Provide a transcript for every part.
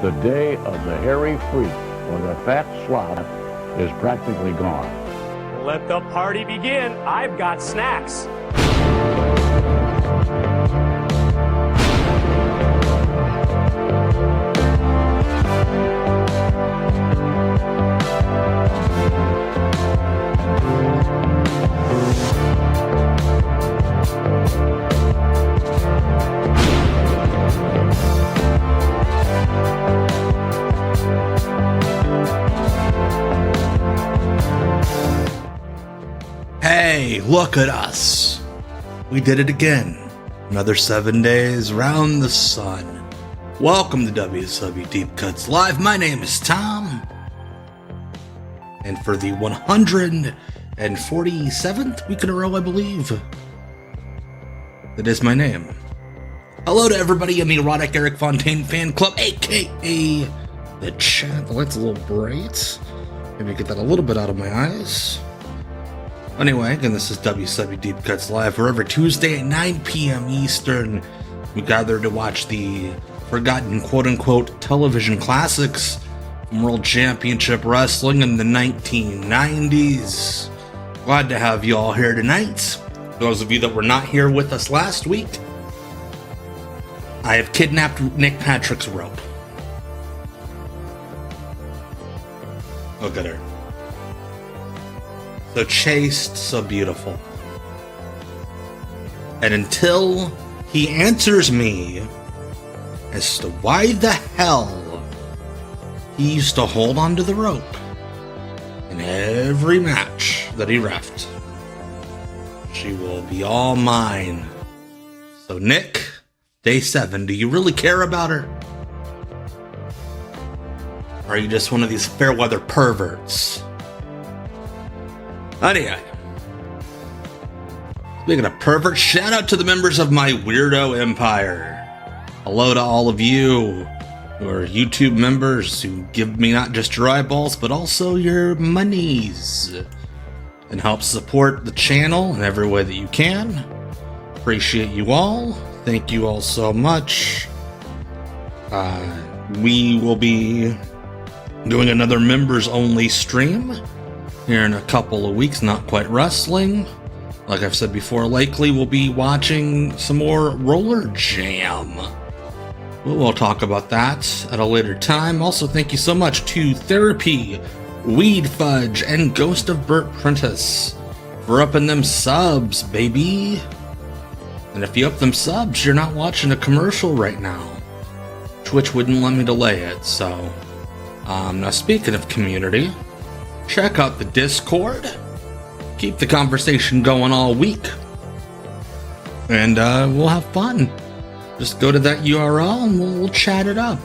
The day of the hairy freak or the fat slob is practically gone. Let the party begin. I've got snacks. Hey, look at us. We did it again. Another 7 days round the sun. Welcome to WCW Deep Cuts Live. My name is Tom. And for the 147th week in a row, I believe, that is my name. Hello to everybody in the Erotic Eric Fontaine fan club, aka the chat. The light's a little bright. Maybe get that a little bit out of my eyes. Anyway, again, this is WCW Deep Cuts Live, where every Tuesday at 9 p.m. Eastern, we gather to watch the forgotten quote-unquote television classics from World Championship Wrestling in the 1990s. Glad to have you all here tonight. Those of you that were not here with us last week, I have kidnapped Nick Patrick's rope. Look at her. So chaste, so beautiful. And until he answers me as to why the hell he used to hold onto the rope in every match that he reffed, she will be all mine. So Nick, day 7, do you really care about her? Or are you just one of these fair weather perverts? Anyway, speaking of perverts, shout out to the members of my Weirdo Empire. Hello to all of you who are YouTube members who give me not just your eyeballs, but also your monies and help support the channel in every way that you can. Appreciate you all. Thank you all so much. We will be doing another members only stream here in a couple of weeks. Not quite wrestling. Like I've said before, likely we'll be watching some more Roller Jam. We'll talk about that at a later time. Also, thank you so much to Therapy, Weed Fudge, and Ghost of Burt Prentice for upping them subs, baby. And if you up them subs, you're not watching a commercial right now. Twitch wouldn't let me delay it, so... now speaking of community, check out the Discord. Keep the conversation going all week. And we'll have fun. Just go to that URL and we'll chat it up.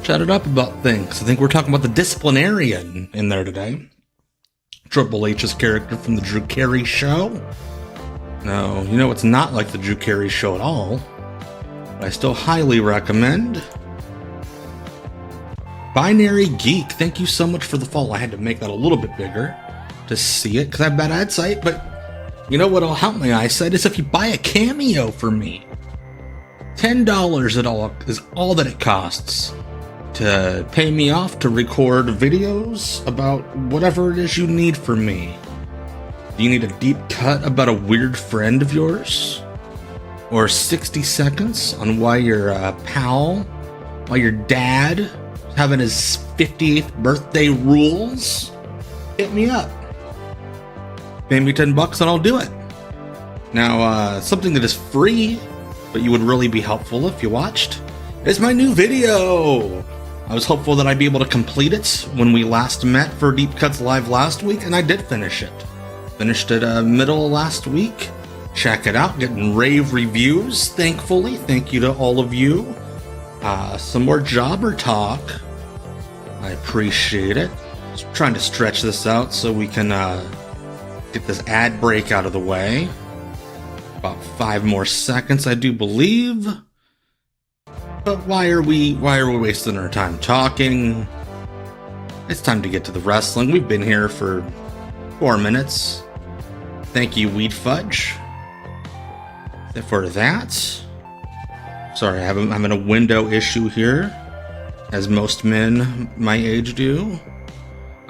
Chat it up about things. I think we're talking about the disciplinarian in there today. Triple H's character from the Drew Carey Show. No, you know it's not like the Drew Carey Show at all. But I still highly recommend Binary Geek. Thank you so much for the follow. I had to make that a little bit bigger to see it because I have bad eyesight, but you know what'll help my eyesight is if you buy a cameo for me. $10 is all that it costs to pay me off to record videos about whatever it is you need from me. Do you need a deep cut about a weird friend of yours? Or 60 seconds on why your pal, why your dad having his 58th birthday rules? Hit me up. Pay me $10 and I'll do it. Now, something that is free, but you would really be helpful if you watched, is my new video. I was hopeful that I'd be able to complete it when we last met for Deep Cuts Live last week, and I did finish it. Finished it middle of last week. Check it out, getting rave reviews, thankfully. Thank you to all of you. Some more jobber talk. I appreciate it. Just trying to stretch this out so we can get this ad break out of the way. About 5 more seconds, I do believe. But why are we wasting our time talking? It's time to get to the wrestling. We've been here for 4 minutes. Thank you, Weed Fudge, for that. Sorry, I'm having a window issue here. as most men my age do.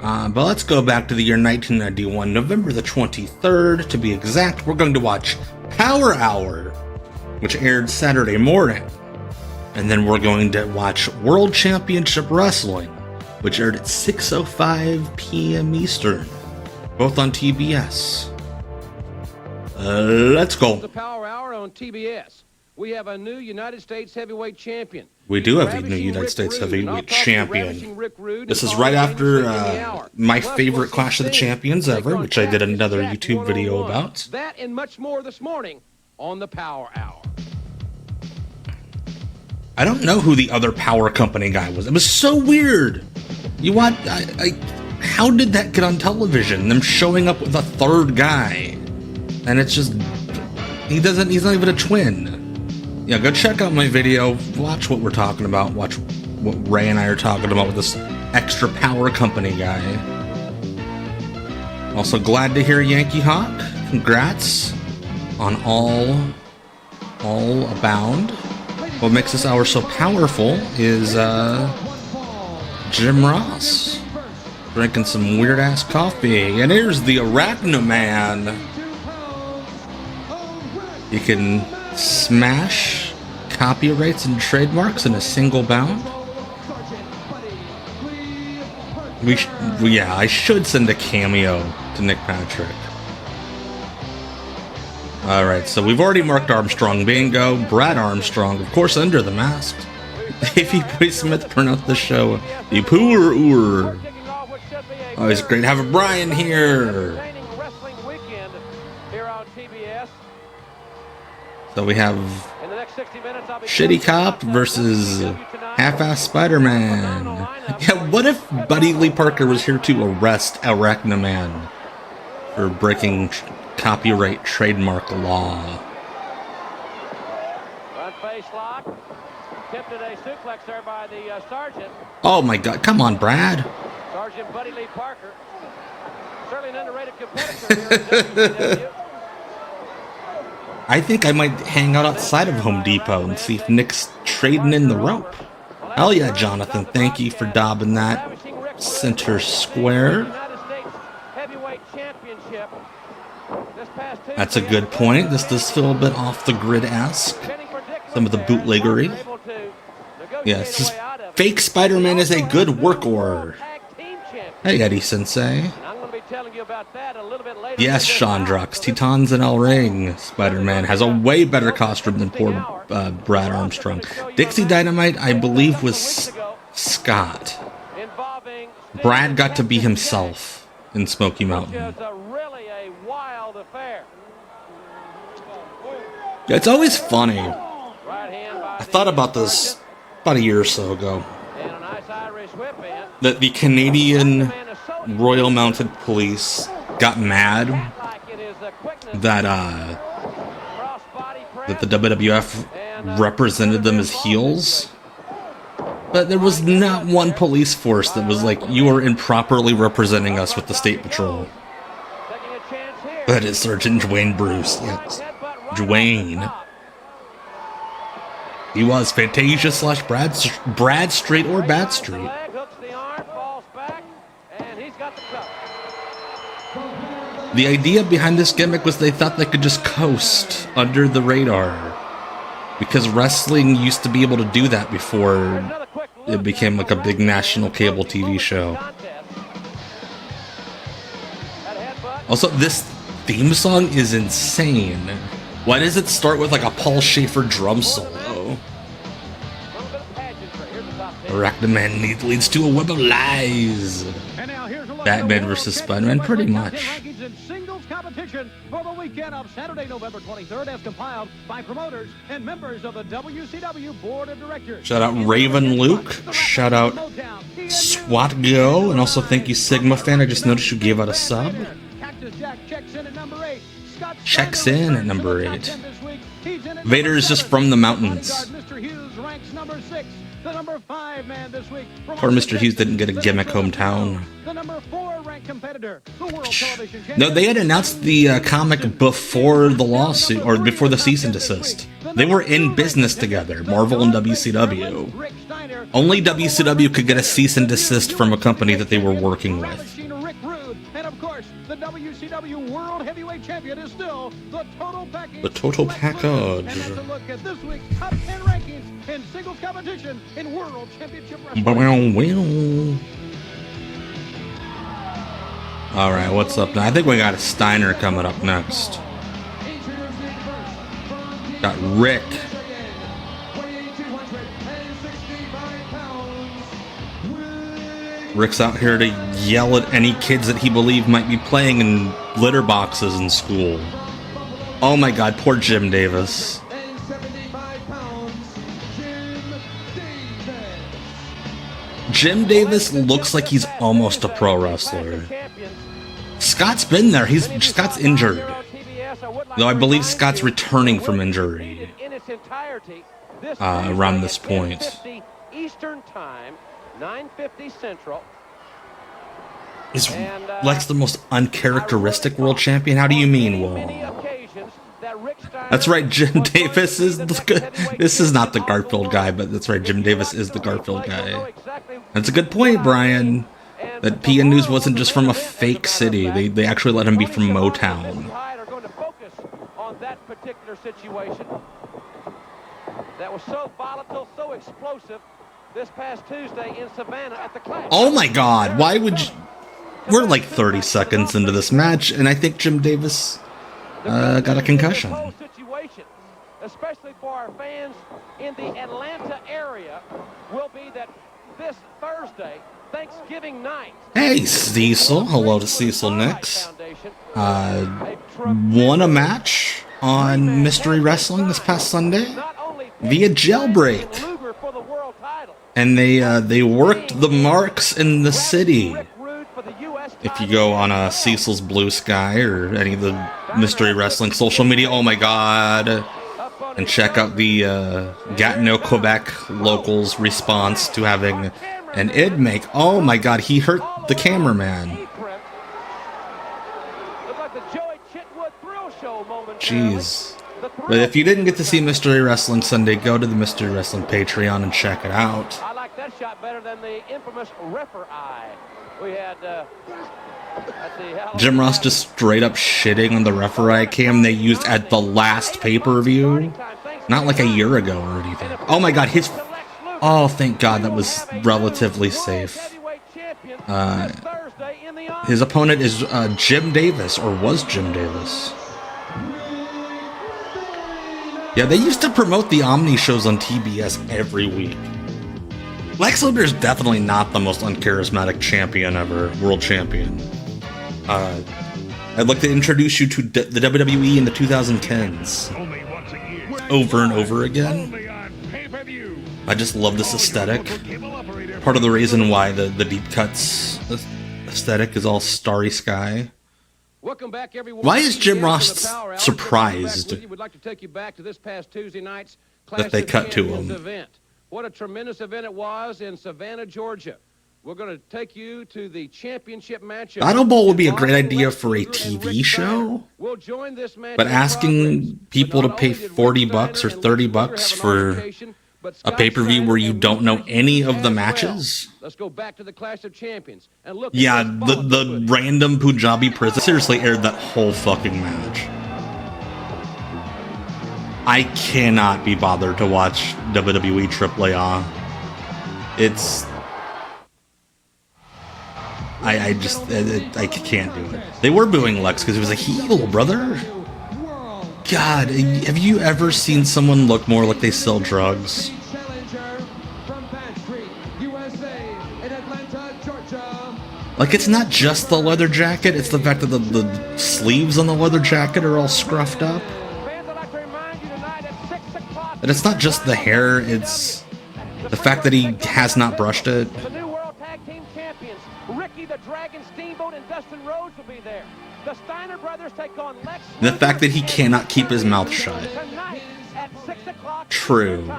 But let's go back to the year 1991, November the 23rd, to be exact. We're going to watch Power Hour, which aired Saturday morning. And then we're going to watch World Championship Wrestling, which aired at 6:05 p.m. Eastern, both on TBS. Let's go. The Power Hour on TBS. We have a new United States heavyweight champion. We do have a new United States heavyweight champion. This is right after my favorite Clash of the Champions ever, which I did another YouTube video about. That and much more this morning on the Power Hour. I don't know who the other power company guy was. It was so weird. You want? How did that get on television? Them showing up with a third guy, and it's just he's not even a twin. Yeah, go check out my video. Watch what we're talking about. Watch what Ray and I are talking about with this extra power company guy. Also, glad to hear Yankee Hawk. Congrats on all abound. What makes this hour so powerful is Jim Ross drinking some weird ass coffee. And here's the Arachaman. You can smash copyrights and trademarks in a single bound. I should send a cameo to Nick Patrick. Alright, so we've already marked Armstrong bingo. Brad Armstrong, of course, under the mask. Davey Boy Smith pronounced the show the Poor. Always great to have a Brian here. So we have Shitty Cop versus Half-Ass Spider-Man. Yeah, what if Buddy Lee Parker was here to arrest Arachaman for breaking copyright trademark law? Oh my god, come on, Brad. Sergeant Buddy Lee Parker. Certainly an underrated competitor here in WCW. I think I might hang out outside of Home Depot and see if Nick's trading in the rope. Hell yeah, Jonathan. Thank you for dabbing that center square. That's a good point. This does feel a bit off the grid-esque. Some of the bootleggery. Yes, fake Spider-Man is a good worker. Hey, Eddie Sensei. Yes, Chandrox, Titans and El Ring. Spider-Man has a way better costume than poor Brad Armstrong. Dixie Dynamite, I believe, was Scott. Brad got to be himself in Smoky Mountain. It's always funny. I thought about this about a year or so ago. That the Canadian Royal Mounted Police got mad that the WWF represented them as heels, but there was not one police force that was like, you are improperly representing us with the State Patrol. That is Sergeant Dwayne Bruce. Yes, Dwayne. He was Fantasia / Brad Street or Bad Street. The idea behind this gimmick was they thought they could just coast under the radar, because wrestling used to be able to do that before it became like a big national cable TV show. Also, this theme song is insane. Why does it start with like a Paul Schaefer drum solo? Arachaman leads to a web of lies. Batman vs. Spider-Man, pretty much. Competition for the weekend of Saturday, November 23rd, as compiled by promoters and members of the WCW Board of Directors. Shout out Raven Luke. Shout out SWAT Go. And also thank you, Sigma Fan. I just noticed you gave out a sub. Checks in at number 8. Vader is just from the mountains. The number 5 man this week. Poor Mr. Hughes didn't get a gimmick hometown. The number 4 ranked competitor. The world television champion. No, they had announced the comic before the lawsuit, or before the cease and desist. They were in business together, Marvel and WCW. Rick Steiner, Only WCW could get a cease and desist from a company that they were working with. And of course, the WCW World Heavyweight Champion is still the Total Package. The Total Package. And that's a look at this week's top 10 rankings in singles competition in World Championship Wrestling. Alright, what's up now? I think we got a Steiner coming up next. Got Rick. Rick's out here to yell at any kids that he believed might be playing in litter boxes in school. Oh my god, poor Jim Davis. Jim Davis looks like he's almost a pro wrestler. Scott's been there. Scott's injured. Though I believe Scott's returning from injury around this point. Eastern Time, 9:50 Central. Is Lex the most uncharacteristic world champion? How do you mean, Will? That's right, Jim Davis is the good. This is not the Garfield guy, but that's right, Jim Davis is the Garfield guy. That's a good point, Brian. That PN News wasn't just from a fake city. They actually let him be from Motown. That was so volatile, so explosive this past Tuesday in Savannah at the Clash. Oh my god, why would you... We're like 30 seconds into this match, and I think Jim Davis got a concussion. Especially for our fans in the Atlanta area, will be that this Thursday, Thanksgiving night. Hey, Cecil. Hello to Cecil Nix. Won a match on Mystery Wrestling this past Sunday via Jailbreak. And they worked the marks in the city. If you go on Cecil's Blue Sky or any of the Mystery Wrestling social media, oh my god, and check out the Gatineau, Quebec locals' response to having an id make. Oh my god, he hurt the cameraman. Jeez. But if you didn't get to see Mystery Wrestling Sunday, go to the Mystery Wrestling Patreon and check it out. I like that shot better than the infamous Refer Eye. We had Jim Ross just straight up shitting on the Refer Eye cam they used at the last pay-per-view. Not like a year ago or anything. Oh my god, his... Oh, thank god, that was relatively safe. His opponent is Jim Davis, or was Jim Davis. Yeah, they used to promote the Omni shows on TBS every week. Lex Luger's definitely not the most uncharismatic champion ever, world champion. I'd like to introduce you to the WWE in the 2010s. Over and over again. I just love this aesthetic. Part of the reason why the deep cuts aesthetic is all starry sky. Back, why is Jim Ross surprised that they cut to him? Event. What a tremendous event it was in Savannah, Georgia. We're going to take you to the championship match. Battle Bowl would be a great idea for a TV show, but asking people to pay $40 or $30 for a pay-per-view where you don't know any of the matches? Let's go back to the Clash of Champions and look. Yeah, the random Punjabi prison seriously aired that whole fucking match. I cannot be bothered to watch WWE AAA. It's... I can't do it. They were booing Lex because he was a heel, brother. God, have you ever seen someone look more like they sell drugs? Like, it's not just the leather jacket, it's the fact that the sleeves on the leather jacket are all scruffed up. And it's not just the hair, it's the fact that he has not brushed it. The new World Tag Team Champions, Ricky the Dragon Steamboat and Dustin Rhodes will be there. The Steiner brothers take on Lex. The fact that he cannot keep his mouth shut. True.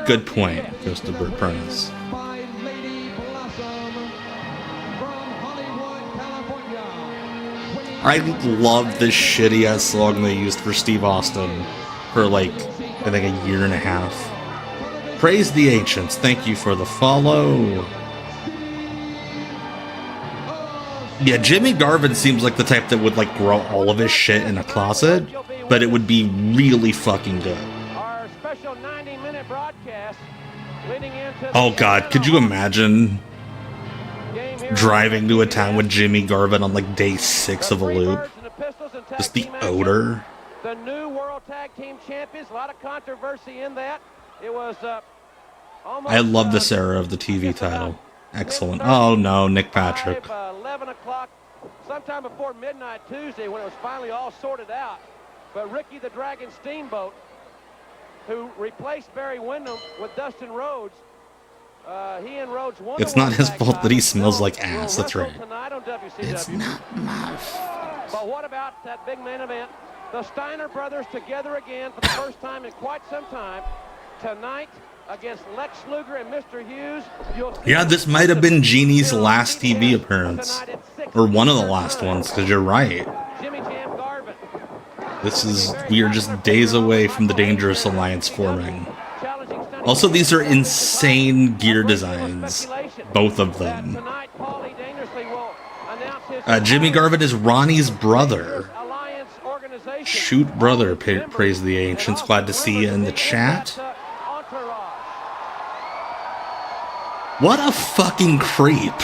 Good point, goes to Bert Prentice. I love this shitty ass song they used for Steve Austin for like, I think a year and a half. Praise the Ancients. Thank you for the follow. Yeah, Jimmy Garvin seems like the type that would like grow all of his shit in a closet, but it would be really fucking good. Our special 90-minute broadcast leading into Oh god, could you imagine driving to a town with Jimmy Garvin on like day 6 of a loop? Just the odor. The new World Tag Team Champions, a lot of controversy in that. It was almost, I love this era of the TV title. Excellent. Oh no, Nick Patrick. 11 o'clock, sometime before midnight Tuesday when it was finally all sorted out. But Ricky the Dragon Steamboat, who replaced Barry Windham with Dustin Rhodes, he and Rhodes won. It's not his fault that he smells like ass, that's right. It's not my fault. But what about that big main event? The Steiner brothers together again for the first time in quite some time. Tonight against Lex Luger and Mr. Hughes. Yeah, this might have been Genie's last TV appearance. Or one of the last ones, because you're right. We are just days away from the Dangerous Alliance forming. Also, these are insane gear designs. Both of them. Jimmy Garvin is Ronnie's brother. Shoot brother, praise the Ancients. Glad to see you in the chat. What a fucking creep.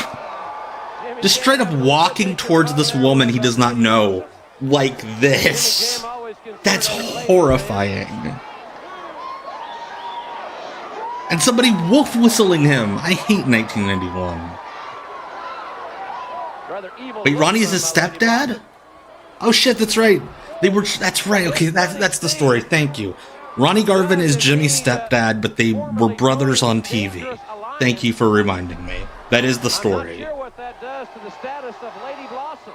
Just straight up walking towards this woman he does not know like this. That's horrifying. And somebody wolf whistling him. I hate 1991. Wait, Ronnie is his stepdad? Oh shit, that's right. That's right. Okay, that's the story. Thank you. Ronnie Garvin is Jimmy's stepdad, but they were brothers on TV. Thank you for reminding me. That is the story. I'm not sure what that does to the status of Lady Blossom.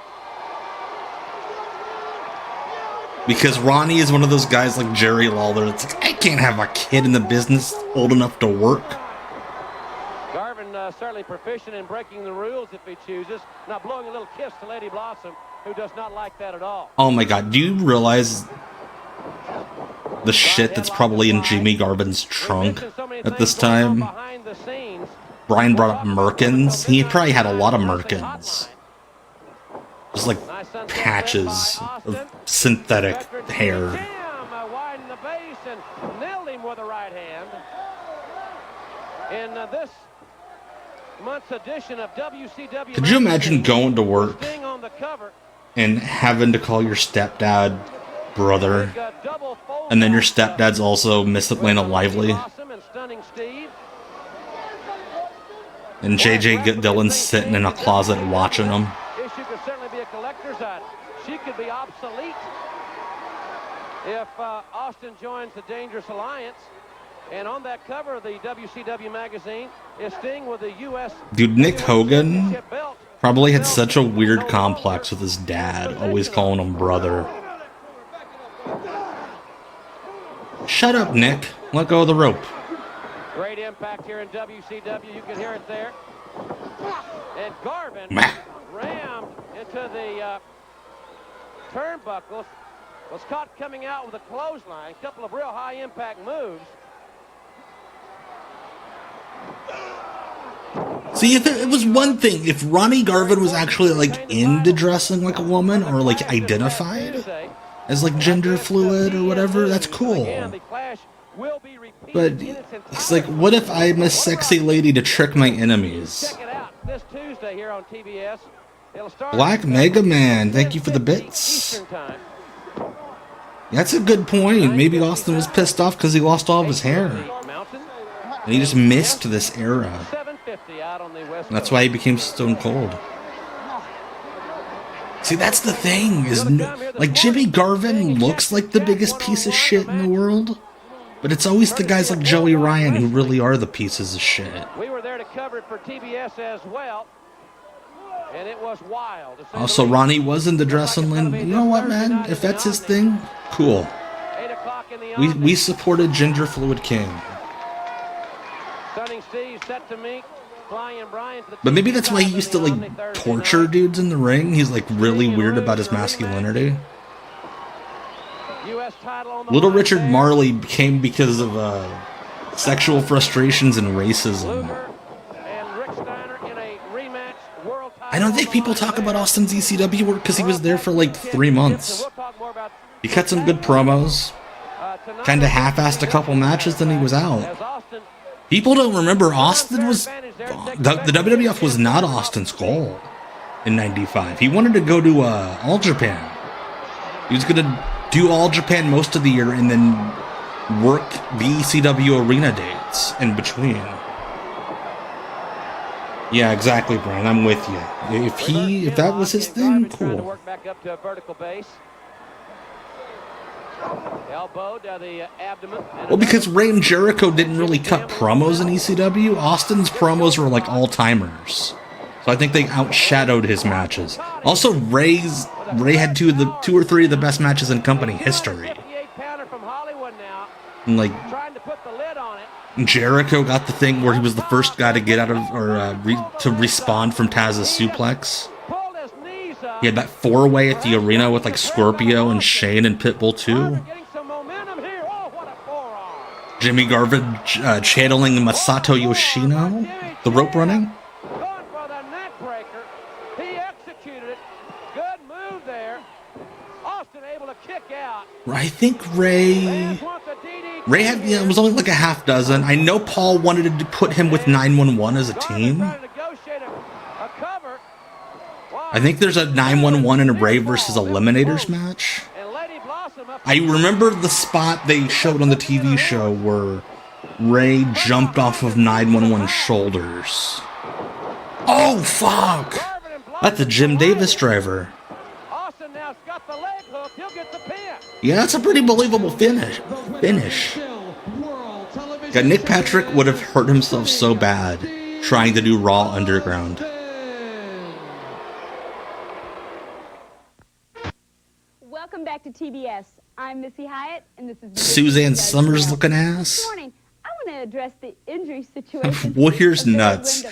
Because Ronnie is one of those guys like Jerry Lawler. It's like, I can't have a kid in the business old enough to work. Garvin certainly proficient in breaking the rules if he chooses. Now blowing a little kiss to Lady Blossom, who does not like that at all. Oh my god, do you realize the shit that's probably in Jimmy Garvin's trunk at this time? Brian brought up Merkins. He probably had a lot of Merkins. Just like patches of synthetic hair. Widened the base and nailed him with a right hand. In this month's edition of WCW. Could you imagine going to work and having to call your stepdad brother, and then your stepdad's also Miss Atlanta Lively, and JJ Dillon's sitting in a closet watching them? Issue could certainly be a collector's item. She could be obsolete if Austin joins the Dangerous Alliance. And on that cover of the WCW magazine is Sting with the U.S. Dude, Nick Hogan probably had such a weird complex with his dad, always calling him brother. Shut up, Nick. Let go of the rope. Great impact here in WCW. You can hear it there. And Garvin rammed into the turnbuckles. Was caught coming out with a clothesline. A couple of real high-impact moves. See, if it was one thing, if Ronnie Garvin was actually like into dressing like a woman or like identified as like gender fluid or whatever, that's cool. But it's like, what if I'm a sexy lady to trick my enemies? Black Mega Man, thank you for the bits. That's a good point. Maybe Austin was pissed off because he lost all of his hair. And he just missed this era. And that's why he became Stone Cold. See, that's the thing. Like, Jimmy Garvin looks like the biggest piece of shit in the world. But it's always the guys like Joey Ryan who really are the pieces of shit. We were there to cover it for TBS as well. And it was wild. Also, Ronnie was in the dressing room. You know what, man? If that's his thing, cool. We supported Ginger Fluid King. But maybe that's why he used to, like, torture dudes in the ring. He's, like, really weird about his masculinity. Little Richard Marley came because of sexual frustrations and racism. Luger and Rick Steiner in a rematch world title. I don't think people talk about Austin's ECW work because he was there for like 3 months. He cut some good promos, kind of half-assed a couple matches, then he was out. People don't remember Austin was... The WWF was not Austin's goal in '95. He wanted to go to All Japan. He was going to do All Japan most of the year and then work the ECW arena dates in between. Yeah, exactly, Brian. I'm with you. If that was his thing, cool. Well, because Ray and Jericho didn't really cut promos in ECW, Austin's promos were like all-timers. So I think they outshadowed his matches. Also, Ray had two or three of the best matches in company history. And like, Jericho got the thing where he was the first guy to get out of, or to respawn from Taz's suplex. He had that 4-way at the arena with like Scorpio and Shane and Pitbull too. Jimmy Garvin channeling Masato Yoshino, the rope running. I think Ray had, it was only like a half dozen. I know Paul wanted to put him with 911 as a team. I think there's a 911 and a Ray versus Eliminators match. I remember the spot they showed on the TV show where Ray jumped off of 911's shoulders. Oh, fuck! That's a Jim Davis driver. Yeah, that's a pretty believable finish. Yeah, Nick Patrick would have hurt himself so bad trying to do Raw Underground. Welcome back to TBS. I'm Missy Hyatt, and this is Suzanne Summers looking ass. This morning, I want to address the injury situation. Warriors Nuts.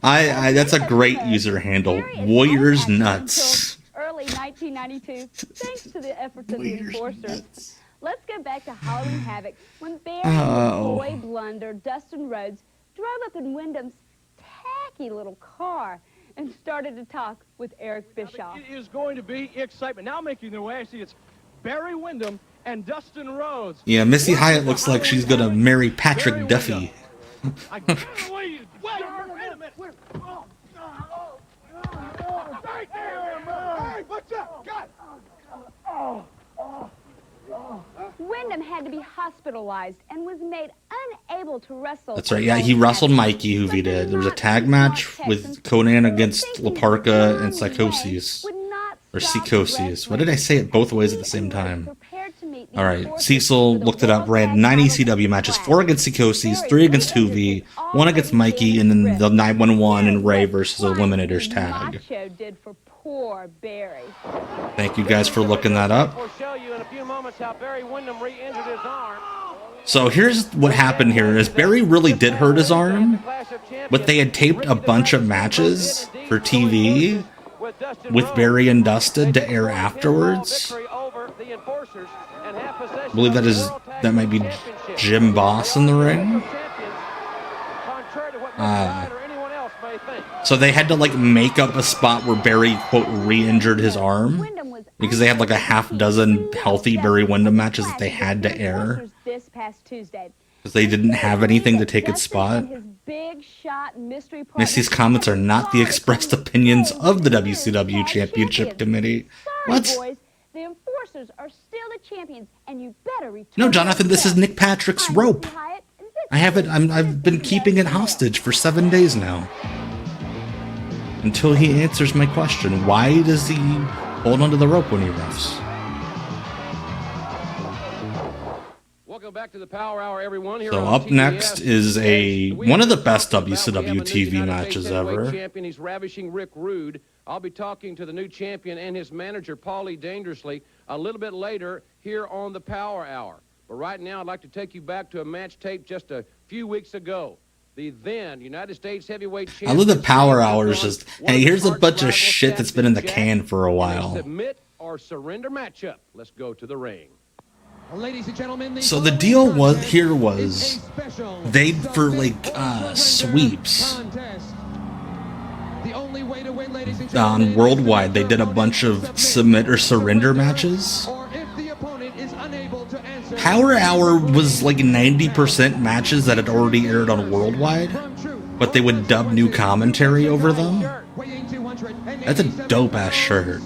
I that's a great user handle. Warriors Nuts. Early 1992, thanks to the efforts of the Enforcers. Let's go back to Halloween Havoc when Barry and Boy Blunder, Dustin Rhodes, drove up in Wyndham's tacky little car and started to talk with Eric Bischoff. It is going to be excitement. Now making their way, I see it's Barry Windham and Dustin Rhodes. Yeah, Missy Hyatt looks like she's gonna marry Patrick Duffy. I can't believe. Wait a minute. Right there, man. Hey, what's up? God. Wyndham had to be hospitalized and was made unable to wrestle. That's right, yeah, he wrestled Mikey, who he did. There was a tag match with Conan against Laparca and Psychosis. Or Psychosis. Why did I say it both ways at the same time? Alright, Cecil looked it up, ran 9 ECW matches, 4 against Psychosis, 3 against Hoovy, 1 against Mikey, and then the 911 and Ray versus Eliminators tag. Thank you guys for looking that up. So here's what happened here, is Barry really did hurt his arm, but they had taped a bunch of matches for TV with Barry and Dustin to air afterwards. I believe that might be Jim Boss in the ring. So they had to like make up a spot where Barry, quote, re-injured his arm, because they had like a half dozen healthy Barry Windham matches that they had to air, because they didn't have anything to take its spot. Missy's comments are not the expressed opinions of the WCW Championship Committee. What? The Enforcers are still the champions, and you better return. No, Jonathan, this is Nick Patrick's rope. I have it. I've been keeping it hostage for 7 days now. Until he answers my question. Why does he hold onto the rope when he refs? Welcome back to the Power Hour, everyone. Here So on up TBS. next is one of the best WCW TV matches ever. Champion, he's ravishing Rick Rude. I'll be talking to the new champion and his manager, Paulie Dangerously, a little bit later here on the Power Hour. But right now, I'd like to take you back to a match taped just a few weeks ago. The then United States Heavyweight Champion. I love the Power Hours. Just, hey, here's a bunch of shit that's been in the can for a while. Submit or surrender matchup. Let's go to the ring. Ladies and gentlemen, So the deal was they, for like sweeps on Worldwide, they did a bunch of submit or surrender matches. Power Hour was like 90% matches that had already aired on Worldwide, but they would dub new commentary over them. That's a dope-ass shirt.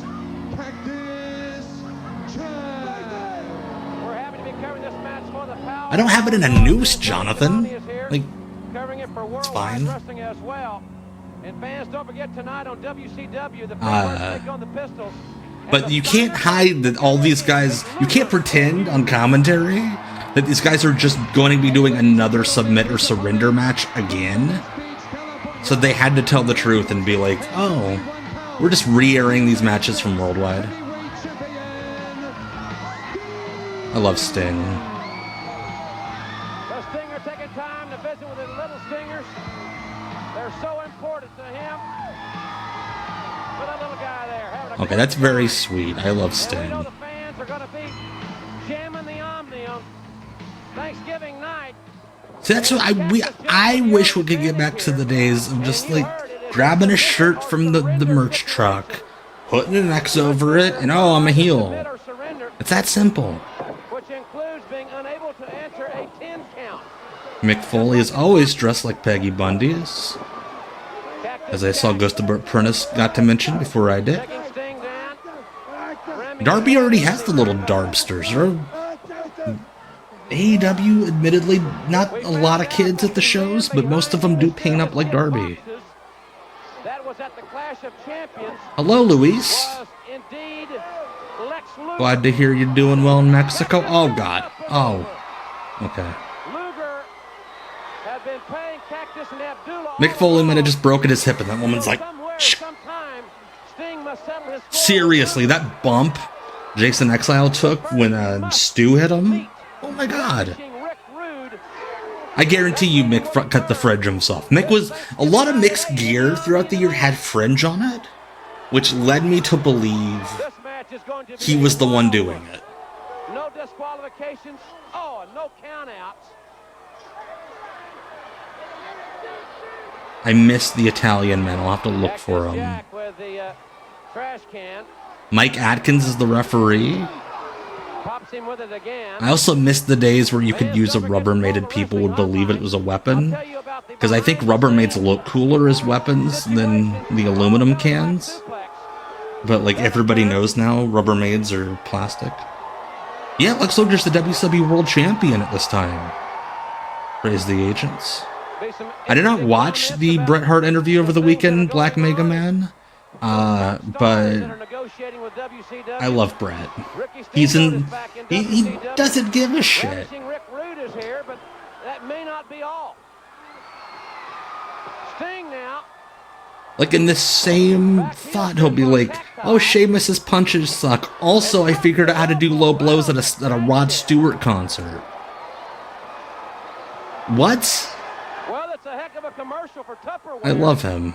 I don't have it in a noose, Jonathan. Like, it's fine. But you can't hide that all these guys, you can't pretend on commentary that these guys are just going to be doing another submit or surrender match again. So they had to tell the truth and be like, oh, we're just re-airing these matches from Worldwide. I love Sting. The Stinger taking time to visit with his little Stingers. They're so important to him. With a little guy there. Okay, that's very sweet. I love Sting. We know the fans are going to be jamming the Omni on Thanksgiving night. See, that's what I wish we could get back to the days of just like grabbing a shirt from the merch truck, putting an X over it, and oh, I'm a heel. It's that simple. Which includes being unable to enter a 10 count. Mick Foley is always dressed like Peggy Bundy is, as I saw Ghost of Burt Prentice got to mention before I did. Darby already has the little Darbsters. AEW, admittedly, not a lot of kids at the shows, but most of them do paint up like Darby. Hello, Luis. Glad to hear you're doing well in Mexico. Oh, God. Oh. Okay. Mick Foley might have just broken his hip, and that woman's like, shh. Seriously, that bump Jason Exile took when Stu hit him? Oh my God. I guarantee you Mick cut the fringe himself. A lot of Mick's gear throughout the year had fringe on it, which led me to believe he was the one doing it. No disqualifications. Oh, no countouts. I missed the Italian man. I'll have to look for him. Mike Atkins is the referee. I also missed the days where you could use a Rubbermaid people would believe it was a weapon. Because I think Rubbermaids look cooler as weapons than the aluminum cans. But like everybody knows now, Rubbermaids are plastic. Yeah, Lex Luger's the WCW World Champion at this time. Praise the agents. I did not watch the Bret Hart interview over the weekend, Black Mega Man. But I love Bret. He's in. He doesn't give a shit. Like in this same thought, he'll be like, "Oh, Sheamus's punches suck. Also, I figured out how to do low blows at a Rod Stewart concert." What? Well, it's a heck of a commercial for Tupperware. I love him.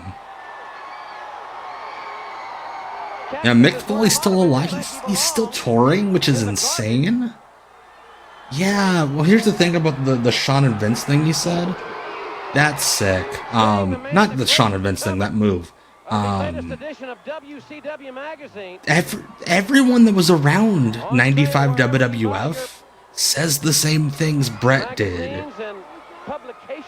Yeah, Mick Foley's still alive. He's still touring, which is insane. Yeah, well, here's the thing about the Shawn and Vince thing you said. That's sick. Not the Shawn and Vince thing, that move. Everyone that was around 95 WWF says the same things Bret did.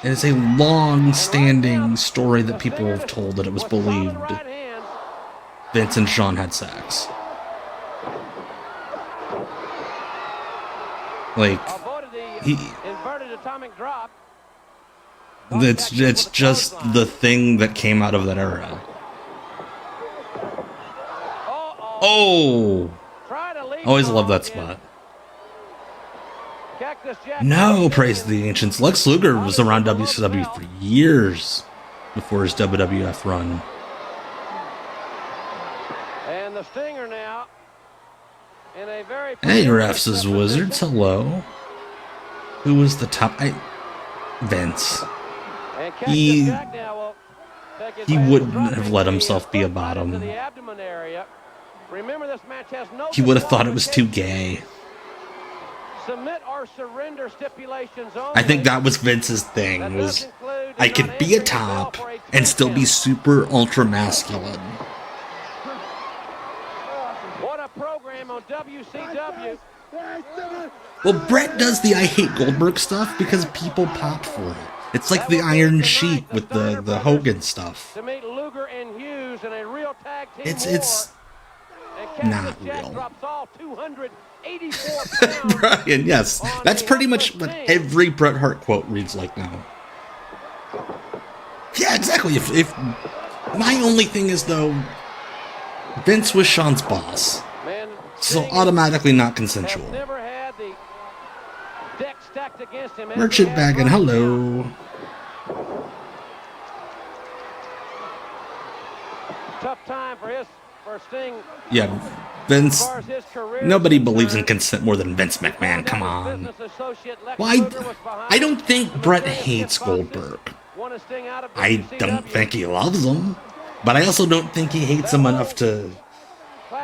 And it's a long-standing story that people have told that it was believed Vince and Shawn had sex. Like, it's just the thing that came out of that era. Oh! Always love that spot. No, praise the ancients. Lex Luger was around WCW for years before his WWF run. And the Stinger now in a very hey, refs as Wizards. Hello. Who was the top? Vince. He wouldn't have let himself be a bottom. He would have thought it was too gay. Submit or surrender stipulations only. I think that was Vince's thing, was I could be a top and still be super ultra masculine. What a program on WCW. Well, Brett does the I hate Goldberg stuff because people pop for it. It's like the Iron Sheik with the Hogan stuff. To meet Luger and Hughes in a real tag team It's not real. Drops all 284 pounds. Brian, yes. That's pretty much what every Bret Hart quote reads like now. Yeah, exactly. If my only thing is, though, Vince was Sean's boss. So automatically not consensual. Merchant bagging, hello. Tough time for Sting. Yeah, Vince. Nobody believes in consent more than Vince McMahon. Come on. Well, I don't think Bret hates Goldberg. I don't think he loves him. But I also don't think he hates him enough to...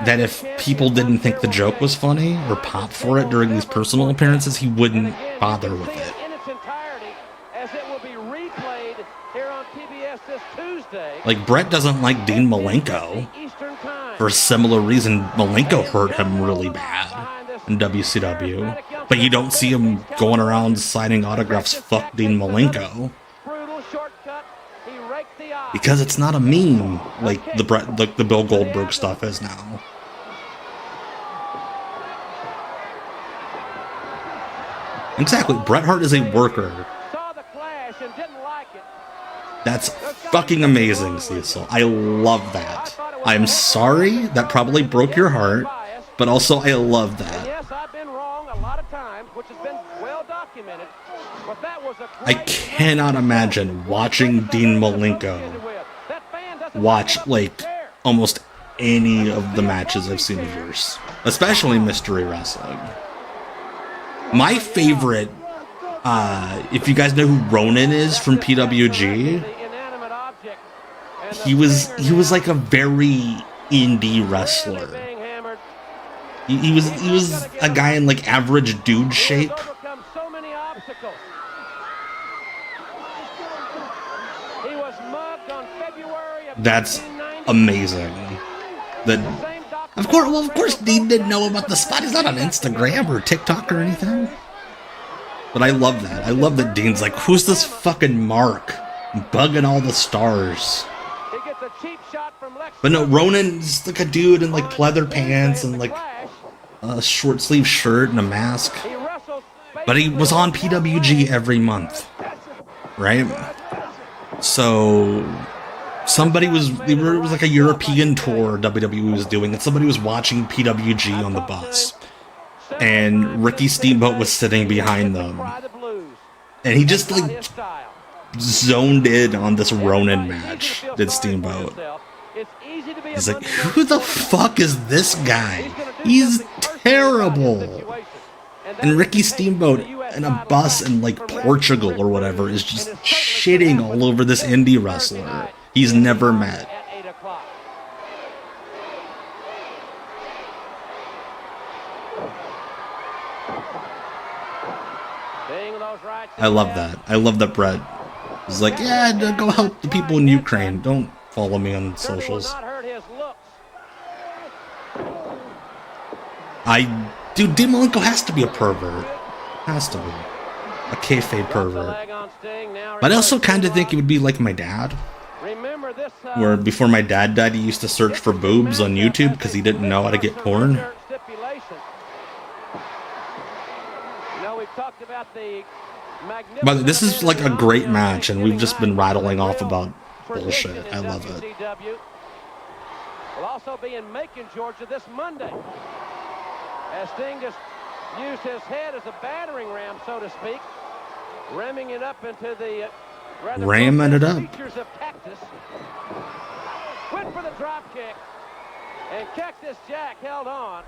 that if people didn't think the joke was funny or pop for it during these personal appearances, he wouldn't bother with it. Like, Bret doesn't like Dean Malenko. For a similar reason, Malenko hurt him really bad in WCW. But you don't see him going around signing autographs, fuck Dean Malenko. Because it's not a meme like the Bill Goldberg stuff is now. Exactly, Bret Hart is a worker. That's fucking amazing, Cecil. I love that. I'm sorry that probably broke your heart, but also I love that. Yes, I've been wrong a lot of times, which has been well documented. But that was a I cannot imagine watching Dean Malenko watch, like, almost any of the matches I've seen of yours, especially Mystery Wrestling. My favorite, if you guys know who Ronan is from PWG, he was like a very indie wrestler. He was a guy in like average dude shape. That's amazing. Of course, Dean didn't know about the spot. He's not on Instagram or TikTok or anything. But I love that. I love that Dean's like, who's this fucking Mark? Bugging all the stars. But no, Ronan's like a dude in like pleather pants and like a short sleeve shirt and a mask. But he was on PWG every month. Right? So... it was like a European tour WWE was doing, and somebody was watching PWG on the bus. And Ricky Steamboat was sitting behind them. And he just, like, zoned in on this Ronin match, did Steamboat. He's like, who the fuck is this guy? He's terrible. And Ricky Steamboat in a bus in, like, Portugal or whatever is just shitting all over this indie wrestler he's never met. I love that. I love that Bret is like, yeah, go help the people in Ukraine. Don't follow me on socials. Dude, Dean Malenko has to be a pervert. Has to be. A kayfabe pervert. But I also kind of think he would be like my dad. Where before my dad died, he used to search for boobs on YouTube because he didn't know how to get porn. But this is like a great match, and we've just been rattling off about bullshit. I love it. Will also be in Macon, Georgia this Monday. As Sting just used his head as a battering ram, so to speak, ramming it up into the ramming it up. Went for the drop kick, and Cactus Jack held on.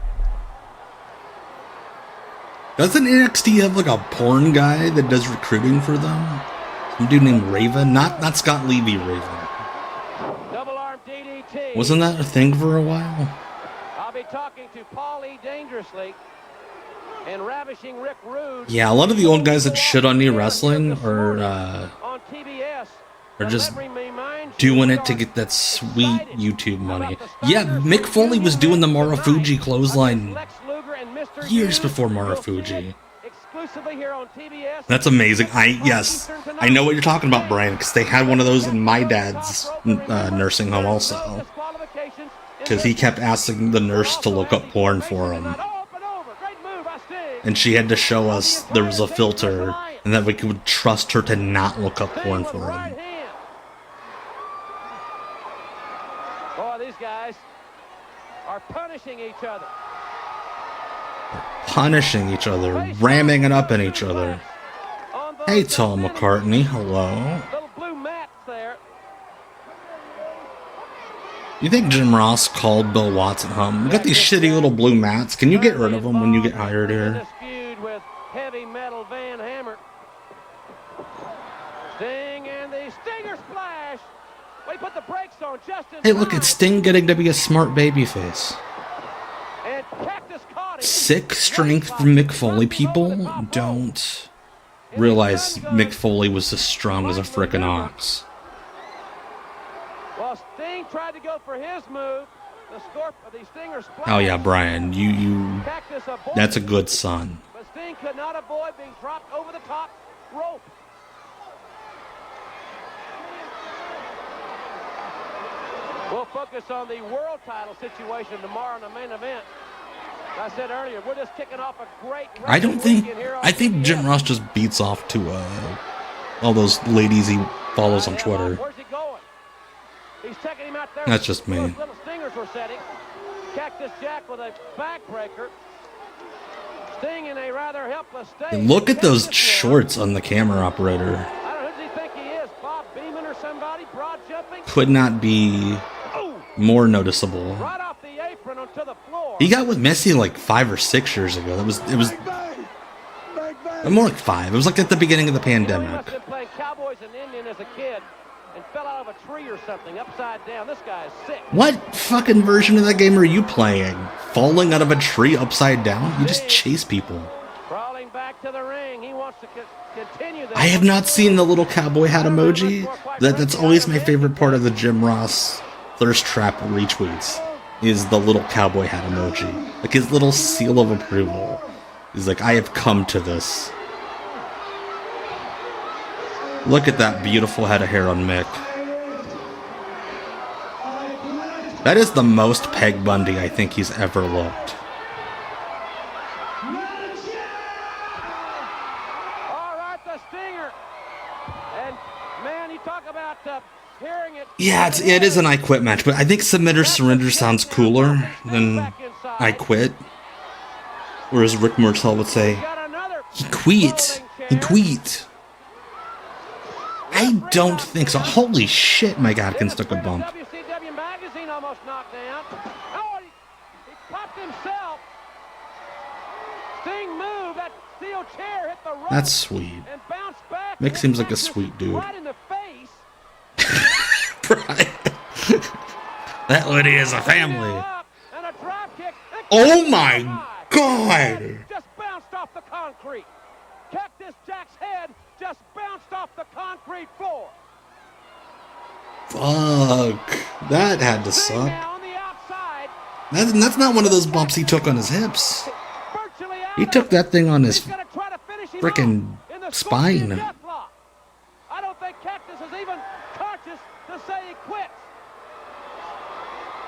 Doesn't NXT have like a porn guy that does recruiting for them? Some dude named Raven? Not Scott Levy Raven. Double arm DDT. Wasn't that a thing for a while? I'll be talking to Paul E. Dangerously And ravishing Rick Rude. Yeah, a lot of the old guys that shit on new wrestling are on TBS. just doing it to get that sweet YouTube money. Yeah, Mick Foley was doing the Marufuji clothesline years before Marufuji. That's amazing. Yes, I know what you're talking about, Brian, because they had one of those in my dad's nursing home also. Because he kept asking the nurse to look up porn for him. And she had to show us there was a filter and that we could trust her to not look up porn for him. Boy, these guys are punishing each other. Punishing each other, ramming it up in each other. Hey, Tom McCartney, hello. Little blue mats there. You think Jim Ross called Bill Watson home? We got these shitty little blue mats. Can you get rid of them when you get hired here? This feud with heavy metal Van Hammer. Sting and the Stinger splash. We put the brakes on just in Hey, look, it's Sting getting to be a smart babyface. And Cactus caught him. Sick strength from Mick Foley. People don't realize Mick Foley was as strong as a frickin' ox. Well, Sting tried to go for his move. The Stinger splash. Oh yeah, Brian, you that's a good son. But Sting could not avoid being dropped over the top rope. We'll focus on the world title situation tomorrow in the main event. I said earlier, we're just kicking off a great. I think Jim Ross just beats off to all those ladies he follows on Twitter. Where's he going? He's taking him out there. That's just me. Little stingers were setting. Cactus Jack with a backbreaker. Sting in a rather helpless state. Look at those shorts on the camera operator. I don't know who does he think he is? Bob Beeman or somebody? Broad jumping? Could not be more noticeable. Right off the apron onto the floor. He got with Missy like 5 or 6 years ago. It was more like 5. It was like at the beginning of the He pandemic. must have been playing Cowboys and Indian as a kid and fell out of a tree or something upside down. This guy is sick. What fucking version of that game are you playing? Falling out of a tree upside down? You just chase people. Crawling back to the ring. He wants to continue this. I have not seen the little cowboy hat emoji. That's always my favorite part of the Jim Ross thirst trap retweets. Is the little cowboy hat emoji. Like his little seal of approval. He's like, I have come to this. Look at that beautiful head of hair on Mick. That is the most Peg Bundy I think he's ever looked. All right, the Stinger. And man, you talk about hearing it. Yeah, it is an I Quit match, but I think Submit or Surrender sounds cooler than I Quit. Whereas Rick Martel would say, he quit. He quit. I don't think so. Holy shit, Mike Atkins took a bump. WCW magazine almost knocked down. Oh, he popped himself. Sting moved. That steel chair hit the rope. That's sweet. And bounced back. Mick seems like a sweet dude. Right in the face. Brian. That lady is a family. And a drop kick. Oh my god. Just bounced off the concrete. Cactus Jack's head just bounced off the concrete floor. Fuck. That had to suck. That's not one of those bumps he took on his hips. He took that thing on his frickin' spine. I don't think Cactus is even conscious to say he quits.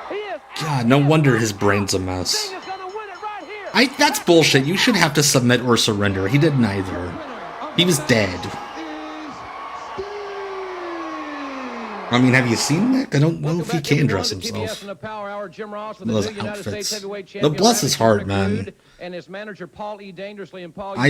He is God, no wonder his brain's a mess. That's bullshit. You should have to submit or surrender. He did neither. He was dead. I mean, have you seen Mick? I don't know if he can dress himself. Those outfits. The bless his heart, man. I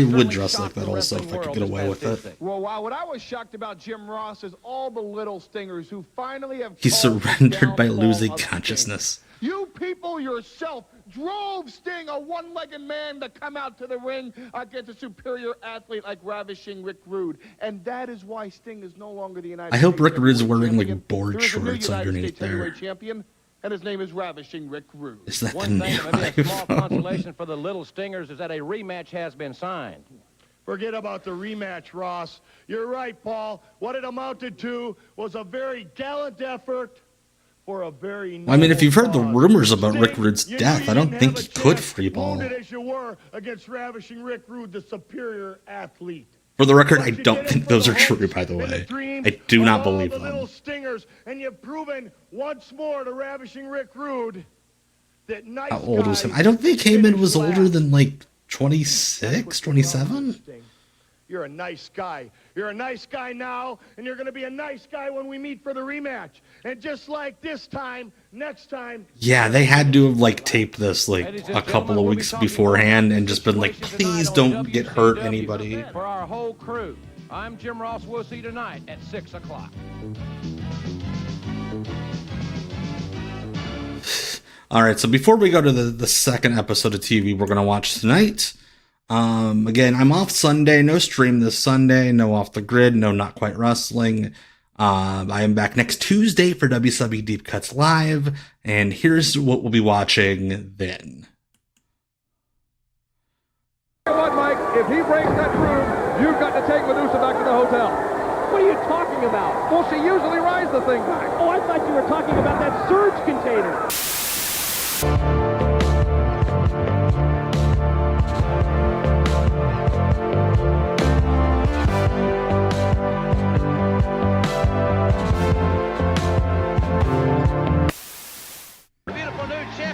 would dress like that also if I could get away with it. Well, what I was shocked about Jim Ross is all the little stingers who finally have. He surrendered by losing consciousness. You people yourself drove Sting, a one-legged man, to come out to the ring against a superior athlete like ravishing Rick Rude. And that is why Sting is no longer the United States. I hope Rick Rude's wearing like board shorts underneath there. Champion. and his name is Ravishing Rick Rude. Is that the One new thing, maybe a small iPhone? consolation for the Little Stingers is that a rematch has been signed. Forget about the rematch, Ross. You're right, Paul. What it amounted to was a very gallant effort for a very I mean, if you've heard the noble rumors cause. about Sting, Rick Rude's you death, knew I you don't didn't think have he a could chance, free ball. wounded as you were against Ravishing Rick Rude, the superior athlete. For the record, I But you don't did it think for those the are true, hopes by the and way. dreams I do of not all believe the them. Little Stingers, and you've proven once more to Ravishing Rick Rude that nice How old was him? guys I don't think Heyman finish was older last. than like That's 26, what 27. Sting. You're a nice guy. You're a nice guy now, and you're going to be a nice guy when we meet for the rematch. And just like this time, next time... Yeah, they had to have like taped this like a couple of weeks beforehand and just been like, please don't get hurt, anybody. For our whole crew, I'm Jim Ross. We'll see you tonight at 6 o'clock. All right, so before we go to the second episode of TV we're going to watch tonight, again, I'm off Sunday, no stream this Sunday, no Off the Grid, no Not Quite Wrestling. I am back next Tuesday for WCW Deep Cuts Live, and here's what we'll be watching then. What, Mike? If he breaks that room, you've got to take Medusa back to the hotel. What are you talking about? Well, she usually rides the thing back. Oh, I thought you were talking about that surge container.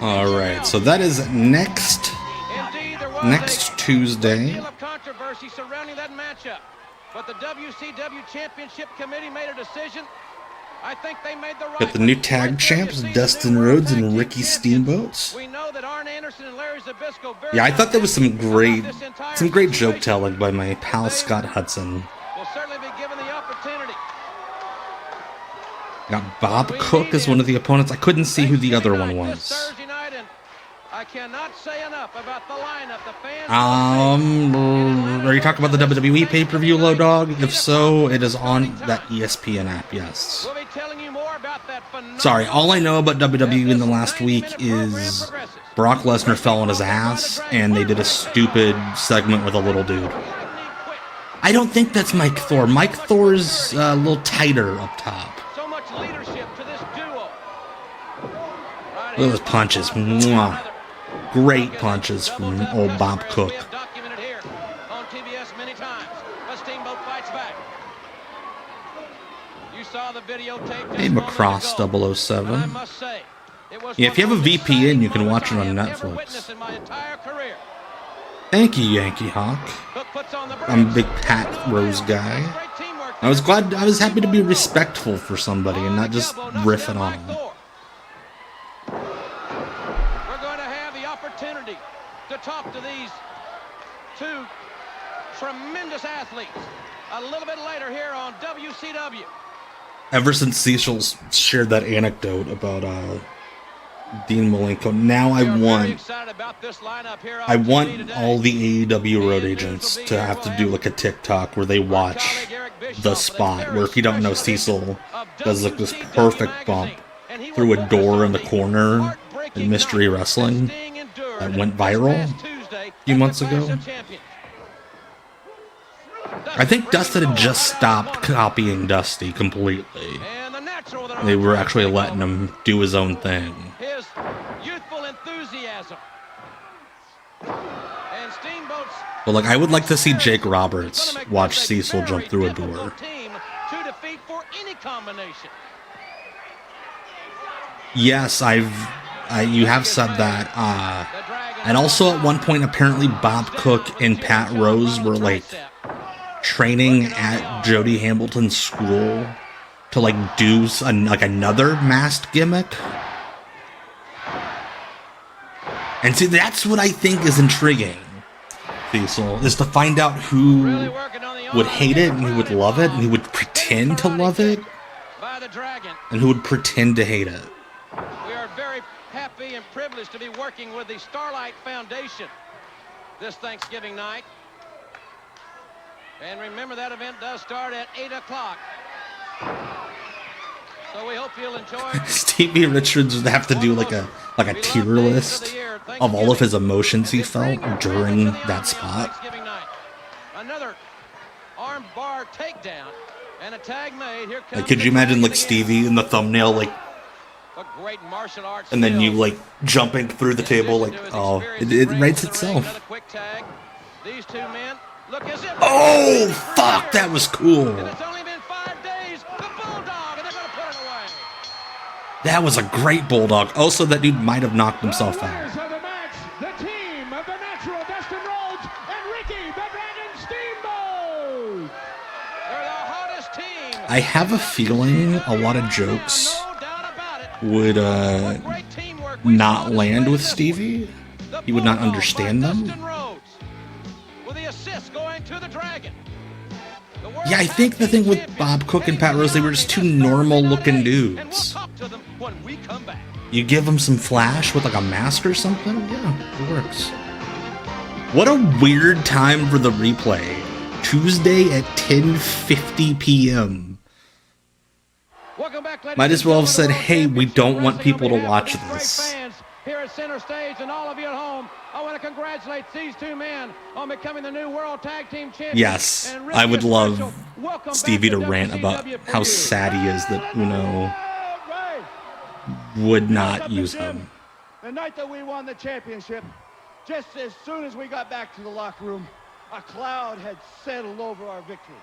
All right, so that is next Tuesday. Deal of controversy surrounding that matchup, but the WCW Championship Committee made a decision. I think they made the right. Got the new tag champs, Dustin Rhodes and Ricky Steamboat. We know that Arn Anderson and Larry Zbyszko. Yeah, I thought there was some great joke telling by my pal Scott Hudson. Will certainly be given the opportunity. Got Bob Cook as one of the opponents. I couldn't see who the other one was. Thursday night, and I cannot say enough about the lineup. The fans. Are you talking about the WWE pay-per-view, Low Dog? If so, it is on that ESPN app, yes. We'll be telling you more about that phenomenal. Sorry, all I know about WWE in the last week is Brock Lesnar fell on his ass, and they did a stupid segment with a little dude. I don't think that's Mike Thor. Mike Thor's a little tighter up top. So much leadership to this duo. Look at those punches. Mwah. Great punches from old Bob Cook. We have documented here on TBS many times. A Steamboat fights back. You saw the videotape. Hey, Macross 007. I must say, it was Yeah, if you have a one of the most VPN, you exciting can watch it on moments I have ever Netflix. witnessed in my entire career. Thank you, Yankee Hawk. Cook puts on the I'm a brakes. big Pat Rose guy. Great teamwork I was there. I was happy to be respectful for somebody and not just riff it on. We're going to have the opportunity to talk to these two tremendous athletes a little bit later here on WCW. Ever since Cecil shared that anecdote about Dean Malenko, now I want all the AEW road agents to have to do like a TikTok where they watch the spot where, if you don't know, Cecil does like this perfect bump through a door in the corner in Mystery Wrestling that went viral a few months ago. I think Dustin had just stopped copying Dusty completely. They were actually letting him do his own thing. His youthful enthusiasm. And Steamboat's But like, I would like to see Jake Roberts watch Cecil jump through a door. team to defeat for any combination. Yes, you have said that. And also at one point, apparently Bob Cook and Pat Rose were like training at Jody Hamilton's school to like do another masked gimmick. And see, that's what I think is intriguing, Cecil, is to find out who would hate it and who would love it and who would pretend to love it and who would pretend to hate it. We are very happy and privileged to be working with the Starlight Foundation this Thanksgiving night. And remember, that event does start at 8 o'clock. So we hope you'll enjoy. Stevie Richards would have to do like a tier list of all of his emotions he felt during that spot. Another arm bar takedown and a tag made. Here comes Like, could you imagine like Stevie in the thumbnail, like, a great martial arts and then you skills. like jumping through the table, like, oh, it writes itself. Another quick tag. These two men look as if Oh, fuck, that was cool. and it's only been 5 days. The Bulldog, and they're going to put it away. That was a great bulldog. Also, that dude might have knocked himself The out. winners of the match, the team of the Natural Dustin Rhodes and Ricky the Dragon Steamboat. They're the hottest team. I have a feeling a lot of jokes No doubt about it. would Great teamwork we not saw land displayed with this Stevie. week. The He would not Bulldog understand by them. Dustin Rhodes, with the assist going to the Dragon. The World Yeah, I Tag think the Team thing with Champions Bob Cook and Pat heading Rose, they were to just the two Thursday normal night, looking and we'll dudes. talk to them when we come back. You give them some flash with like a mask or something, yeah, it works. What a weird time for the replay. Tuesday at 10:50 p.m. Welcome back, ladies Might as and well have gentlemen, said, the hey, World we Championship don't want Wrestling. people On to behalf watch of these great this. fans here at Center Stage and all of you at home, I want to congratulate these two men on becoming the new World Tag Team Champions. Yes, And Ricky, I would a love special welcome back Stevie to to rant WCW about for how you. sad he is that Uno would not use him. The night that we won the championship, just as soon as we got back to the locker room, a cloud had settled over our victory.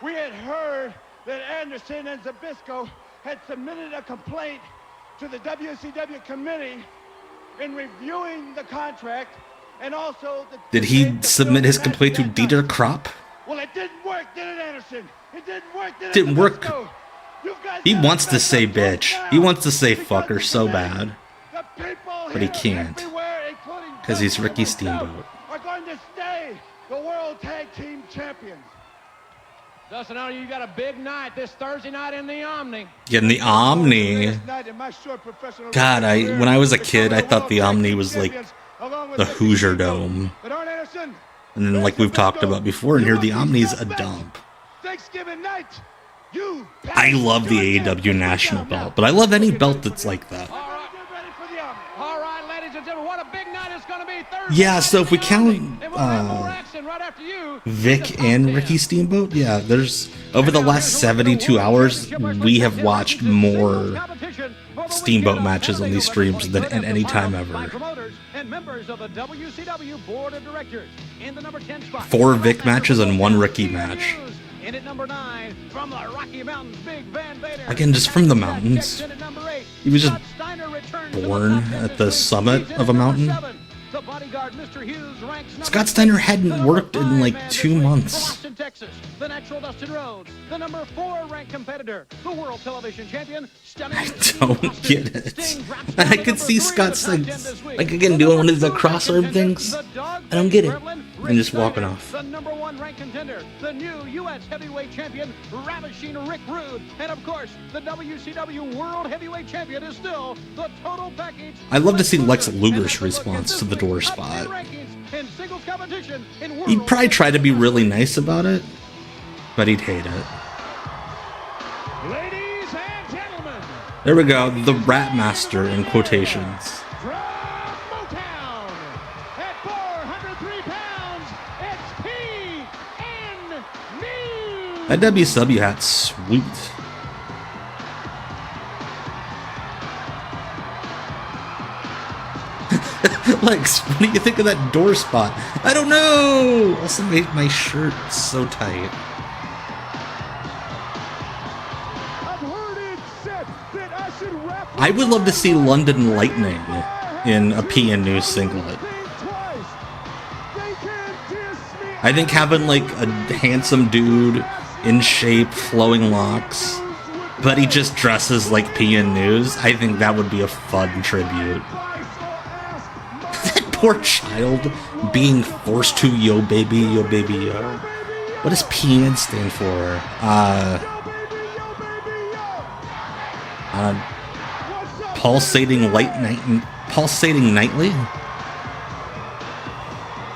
We had heard that Anderson and Zbyszko had submitted a complaint to the WCW committee in reviewing the contract, and also the Did he submit his complaint to Dieter Kropp? Well, it didn't work, did it, Anderson? It didn't work, did it? Didn't work. Zbyszko? You guys He gotta wants to back say up close bitch. now, He wants to say because fucker of so that. bad. The people But he here can't. everywhere, including 'Cause he's Dustin Ricky and myself, Steamboat. Are going to stay the World Tag Team Champions. Dustin, I know you got a big night this Thursday night in the Omni. Getting the Omni. Last night in my short professional God, career, when I was a to kid, become I the thought World the Tag Omni Team was like Champions, along with the Ricky Hoosier Steamboat. Dome. But Arn Anderson, And then, like we've talked about before in here, the Omni's a dump. Thanksgiving night, you I love the AEW National Belt, but I love any belt that's like that. All right, get ready for the Omni. All right, ladies and gentlemen, what a big night it's going to be Thursday. Yeah, night so in if we the count, Omni. And we'll have more action right after you. Vic and Ricky Steamboat, yeah, there's over the last 72 hours, we have watched more Steamboat matches on these streams than at any time ever. And members of the WCW Board of Directors in the number 10 spot. 4 Vic matches and 1 Ricky match. And at number 9, from the Rocky Mountains, Big Van Vader. Again, just from the mountains. And at number 8, He was just Scott Steiner returns to the born top 10 at this the week. summit He's in of a at number mountain. 7. The bodyguard, Mr. Hughes, ranks number Scott 6. Steiner hadn't The number worked in 5 like man 2 this week, months. From Austin, Texas, the natural Dustin Rhodes. The number 4 ranked competitor, the world television champion, Stunning I Steve don't Austin. get it. Sting drops And down I to could number see 3 Scott's of the like, top 10 this week. like again The doing one number of the 2 cross ranked arm contender, things. the dog I don't get it. Gremlin, And Rick just walking Steiner. off. The number 1 ranked contender, the new U.S. heavyweight champion, Ravishing Rick Rude. And of course, the WCW World Heavyweight Champion is still the total package. I'd love to see Lex And Luger's let's look at response this to the week's door top 10 spot. rankings in singles competition in He'd World probably try to be really nice about it, but he'd hate it. Ladies and gentlemen, There we go, the Rat Master in quotations. from Motown, at 403 pounds, it's PN News. That WCW hat's sweet. Lex, what do you think of that door spot? I don't know! Also made my shirt so tight. I've heard it said that I should wrap I would love to see London Lightning in a PN News singlet. I think having like a handsome dude in shape, flowing locks, but he just dresses like PN News, I think that would be a fun tribute. That poor child being forced to yo baby, yo. What does PN stand for? Pulsating pulsating nightly?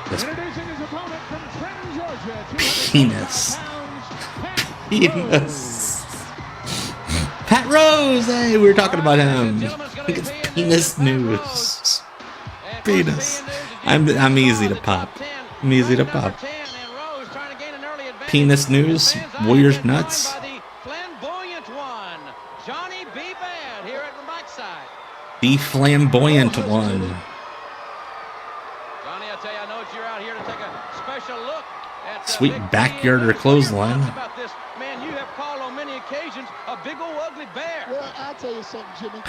Yes, Introducing his opponent from Trenton, Georgia, penis. 200 pounds, Penis. Pat Rose! Hey, we were talking about him. It's penis news. Penis. I'm easy to pop. I'm easy to pop. Penis news. Warriors nuts. The flamboyant one. Johnny, I tell you, I know you're out here to take a special look at sweet backyard or clothesline. About this man, you have called on many occasions a big old ugly bear. Well, I'll tell you something, Jimmy.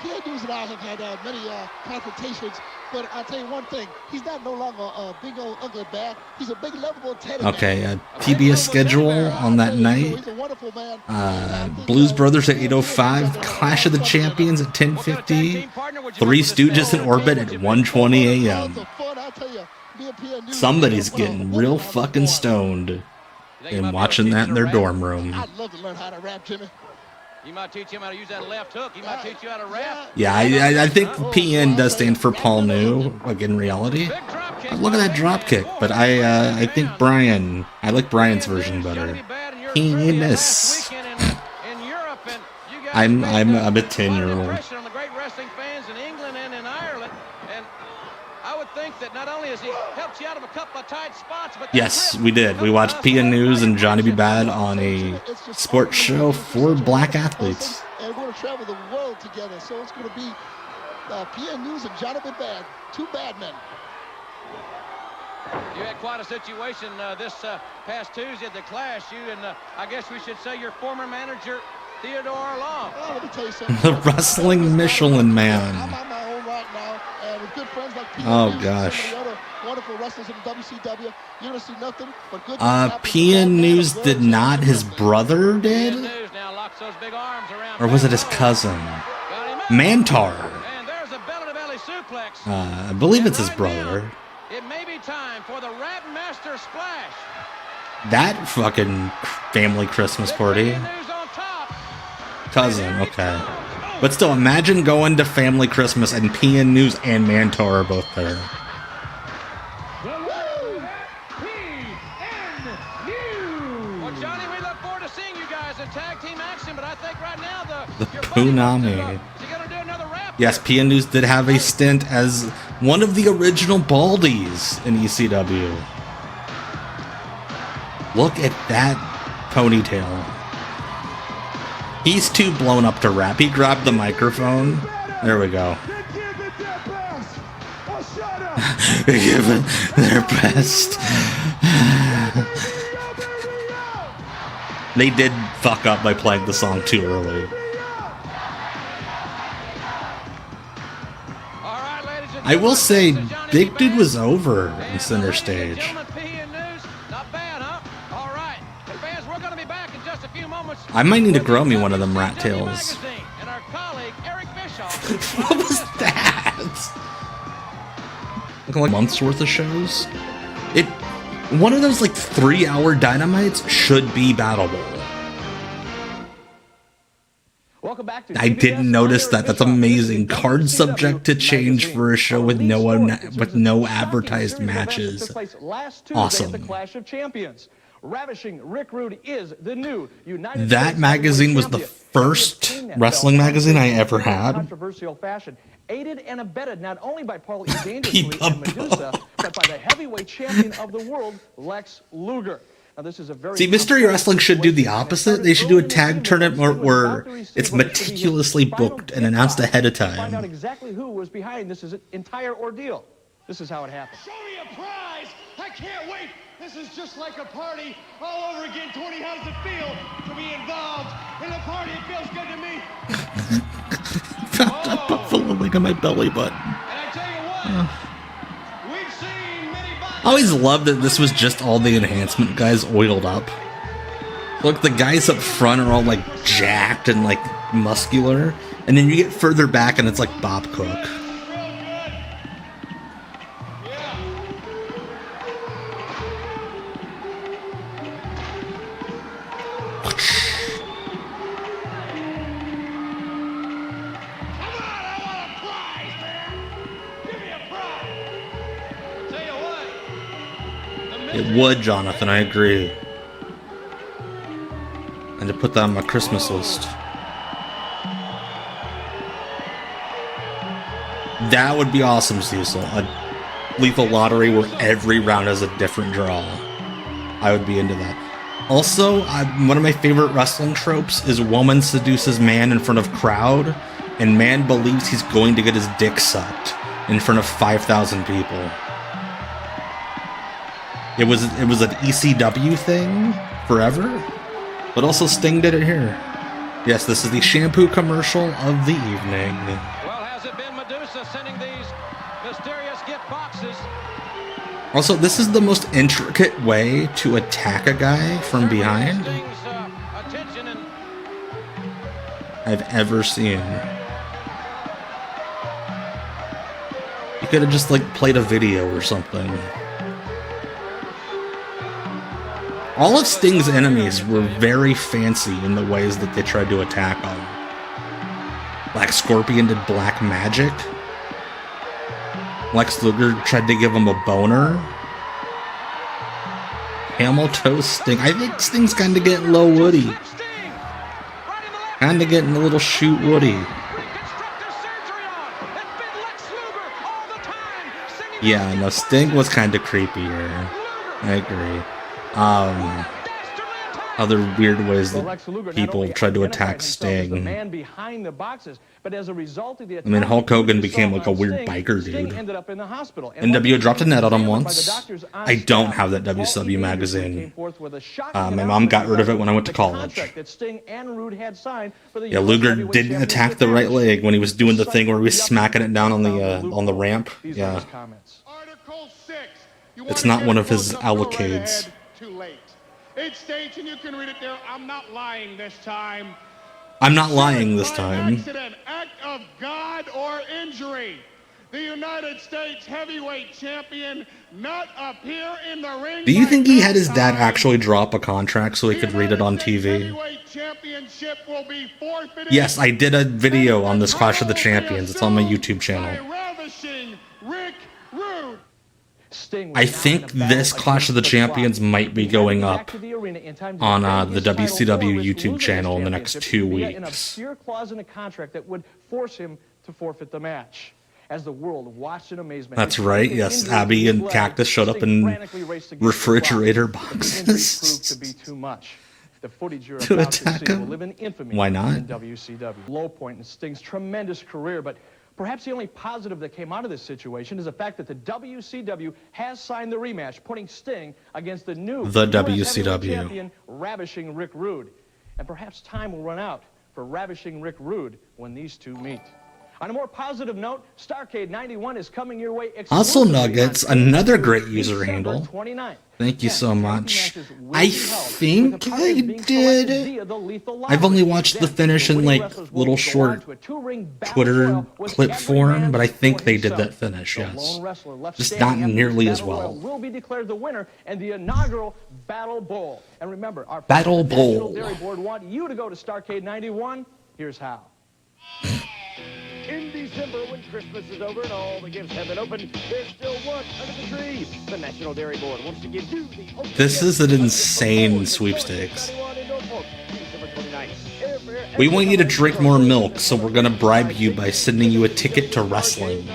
Pierre News and I have had many confrontations, but I'll tell you one thing: he's not no longer a big old ugly bear. He's a big lovable teddy bear. Okay, PBS schedule on that night. He's a wonderful man. Blues Brothers at 8:05, Clash of the Champions at 10:50, Three Stooges in Orbit at 1:20 a.m. Somebody's getting real fucking stoned and watching that in their dorm room. I'd love to learn how to rap, Jimmy. You might teach him how to use that left hook. He might teach you how to rap. Yeah, I think PN does stand for Paul New, like in reality. Look at that drop kick, but I think Brian, I like Brian's version better. Penis. I'm a 10-year-old. That not only has he helped you out of a couple of tight spots, but yes, we did. We watched PN News and Johnny B. Bad on a sports show for black athletes. And we're going to travel the world together, so it's going to be PN News and Johnny B. Bad, two bad men. You had quite a situation this past Tuesday at the Clash. You and I guess we should say your former manager, Theodore Long. Oh, let me tell you something. The wrestling Michelin Man. I'm on my own right now, and with good friends like PN Oh News gosh. and some of the other wonderful wrestlers in WCW, you're going to see nothing but good PN News did not. His brother did? Or was it his cousin? Mantar. I believe it's his brother. It may be time for the Rap Master Splash. That fucking family Christmas party. Cousin, okay. But still, imagine going to family Christmas and PN News and Mantar are both there. Well, Johnny, we look forward to seeing you guys in tag team action, but I think right now the Punami. Yes, PN News did have a stint as one of the original Baldies in ECW. Look at that ponytail. He's too blown up to rap. He grabbed the microphone. There we go. Give it their best. They did fuck up by playing the song too early. I will say, Big Dude was over in center stage. I might need to grow me one of them rat tails. What was that? Looking like months worth of shows. One of those like 3-hour dynamites should be battleable. I didn't notice that. That's amazing. Card subject to change for a show with no advertised matches. Awesome. Ravishing Rick Rude is the new United That magazine was the first wrestling magazine I ever had. Controversial fashion, aided and abetted not only by Paul E. Dangerously and Medusa, but by the heavyweight champion of the world, Lex Luger. Now, this is a very Mystery Wrestling should do the opposite. They should do a tag tournament where it's meticulously booked and announced ahead of Find out time. exactly who was behind this entire ordeal. This is how it happened. Show me a prize! I can't wait! This is just like a party all over again. Tony, how does it feel to be involved in a party? It feels good to me. I put full of on my belly button. And I tell you what, we've seen many I always loved that this was just all the enhancement guys oiled up. Look, the guys up front are all like jacked and like muscular, and then you get further back and it's like Bob Cook. It would, Jonathan, I agree. And to put that on my Christmas list. That would be awesome, Cecil. A lethal lottery where every round has a different draw. I would be into that. Also, one of my favorite wrestling tropes is woman seduces man in front of crowd, and man believes he's going to get his dick sucked in front of 5,000 people. It was an ECW thing forever, but also Sting did it here. Yes, this is the shampoo commercial of the evening. Well, has it been Medusa sending these mysterious gift boxes? Also, this is the most intricate way to attack a guy from behind I've ever seen. You could have just, like, played a video or something. All of Sting's enemies were very fancy in the ways that they tried to attack him. Black Scorpion did black magic. Lex Luger tried to give him a boner. Camel toe Sting. I think Sting's kind of getting low Woody. Kind of getting a little shoot Woody. Yeah, no, Sting was kind of creepier. I agree. Other weird ways that people tried to attack Sting. I mean, Hulk Hogan became like a weird biker dude. NWO dropped a net on him once. I don't have that WCW magazine. My mom got rid of it when I went to college. Yeah, Luger didn't attack the right leg when he was doing the thing where he was smacking it down on the ramp. Yeah. It's not one of his allocades. It states, and you can read it there, I'm not lying this time. I'm not lying this time. Accident, act of God or injury. The United States heavyweight champion not appear in the ring. Do you think he had his dad actually drop a contract so he could read it on TV? Yes, I did a video on this Clash of the Champions. It's on my YouTube channel. I think this Clash of the Champions might be going up on the WCW YouTube channel in the next 2 weeks. An obscure clause in a contract that would force him to forfeit the match. As the world watched in amazement. That's right. Yes, Abby and Cactus showed up in refrigerator boxes to attack him. Why not? Low point in Sting's tremendous career, but perhaps the only positive that came out of this situation is the fact that the WCW has signed the rematch, putting Sting against the new WCW champion, Ravishing Rick Rude. And perhaps time will run out for Ravishing Rick Rude when these two meet. On a more positive note, Starcade 91 is coming your way. Also Nuggets, another great user handle. Thank you so much. I think I did. I've only watched the finish in like little short Twitter clip form, but I think they did that finish, yes. Just not nearly as well. Will be declared the winner and the inaugural Battle Bowl. And remember, our Battle Bowl Dairy Board want you to go to Starcade 91. Here's how. In December, when Christmas is over and all the gifts have been opened, there's still one under the tree. The National Dairy Board wants to give you the... This is an insane sweepstakes. We want you to drink more milk, so we're gonna bribe you by sending you a ticket to wrestling.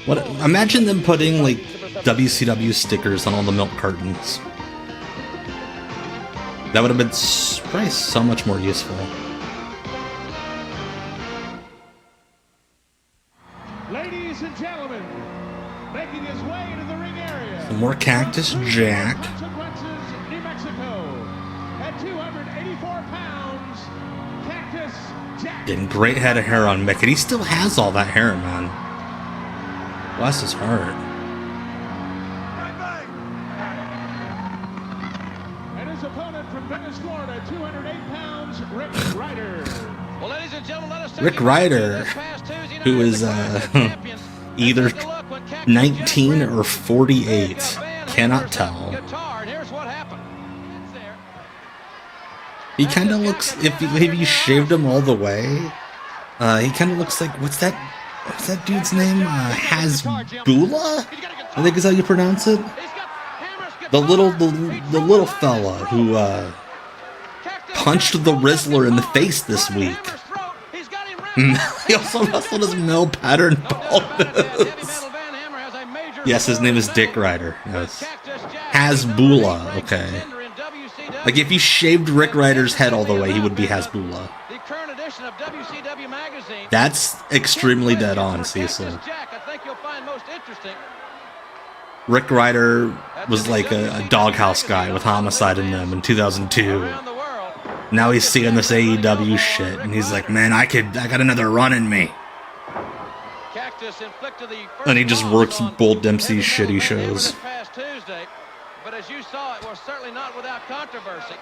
What? Imagine them putting like WCW stickers on all the milk cartons. That would have been probably so much more useful. Ladies and gentlemen, making his way into the ring area. Some more Cactus Jack. New Mexico. At 284 pounds, Cactus Jack. Getting great head of hair on Mick, and he still has all that hair, man. Bless his heart. And his opponent from Venice, Florida, 208 pounds, Rick Ryder. Well, ladies and gentlemen, let us take Rick Ryder, who is either 19 or 48. Cannot tell. He kind of looks, if you shaved him all the way, he kind of looks like, what's that What's that dude's name? Hasbullah? I think is how you pronounce it. The little fella who punched the Rizzler in the face this week. He also wrestled as Mel Pattern baldness. Yes, his name is Dick Ryder. Yes. Hasbullah. Okay. Like if you shaved Rick Ryder's head all the way, he would be Hasbullah. That's extremely dead on, Cecil. Rick Ryder was like a doghouse guy with Homicide in them in 2002. Now he's seeing this AEW shit, and he's like, man, I got another run in me. And he just works Bull Dempsey's shitty shows. But as you saw, it was certainly not without controversy.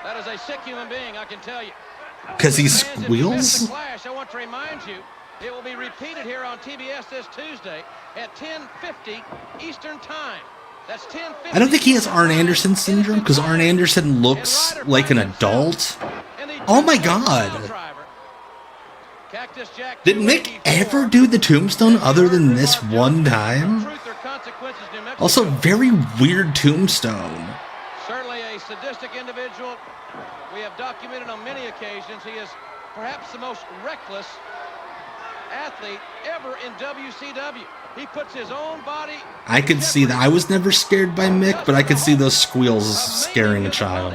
That is a sick human being, I can tell you. Because he squeals? I want to remind you, it will be repeated here on TBS this Tuesday at 10:50 Eastern Time. That's 10:50. I don't think he has Arn Anderson syndrome, because Arn Anderson looks like an adult. Oh my god. Did Mick ever do the tombstone other than this one time? Also, very weird tombstone. Certainly a sadistic individual. We have documented on many occasions he is perhaps the most reckless athlete ever in WCW. He puts his own body. I could see that. I was never scared by Mick, but I could see those squeals scaring a child.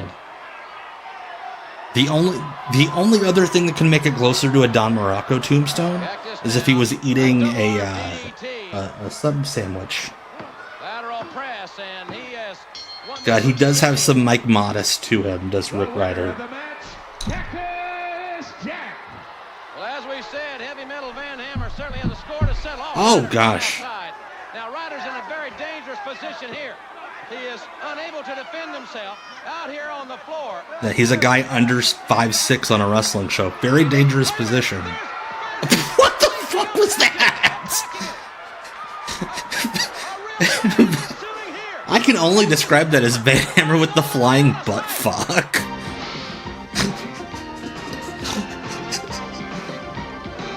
The only other thing that can make it closer to a Don Morocco tombstone is if he was eating a sub sandwich. God, he does have some Mike Modest to him, does Rick Ryder. Well, as we said, Heavy Metal Van Hammer certainly has a score to settle off. Oh gosh. Now Ryder's in a very dangerous position here. He is unable to defend himself out here on the floor. Yeah, he's a guy under 5'6" on a wrestling show. Very dangerous position. What the fuck was that? I can only describe that as Van Hammer with the flying butt fuck.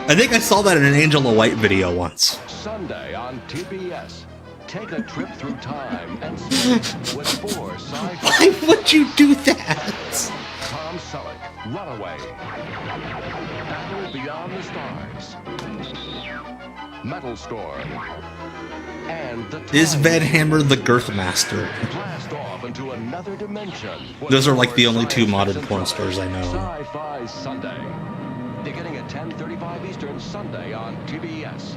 I think I saw that in an Angel of White video once. Sunday on TBS. Take a trip through time and space with 4 sci-fi. Why would you do that? Tom Selleck, Runaway, Battle Beyond the Stars, Metal Storm, and the Is Van Hammer the Girth Master? Blast off into another dimension. Those are like the only two modern porn stars I know. Sci-Fi Sunday, beginning at 10:35 Eastern Sunday on TBS.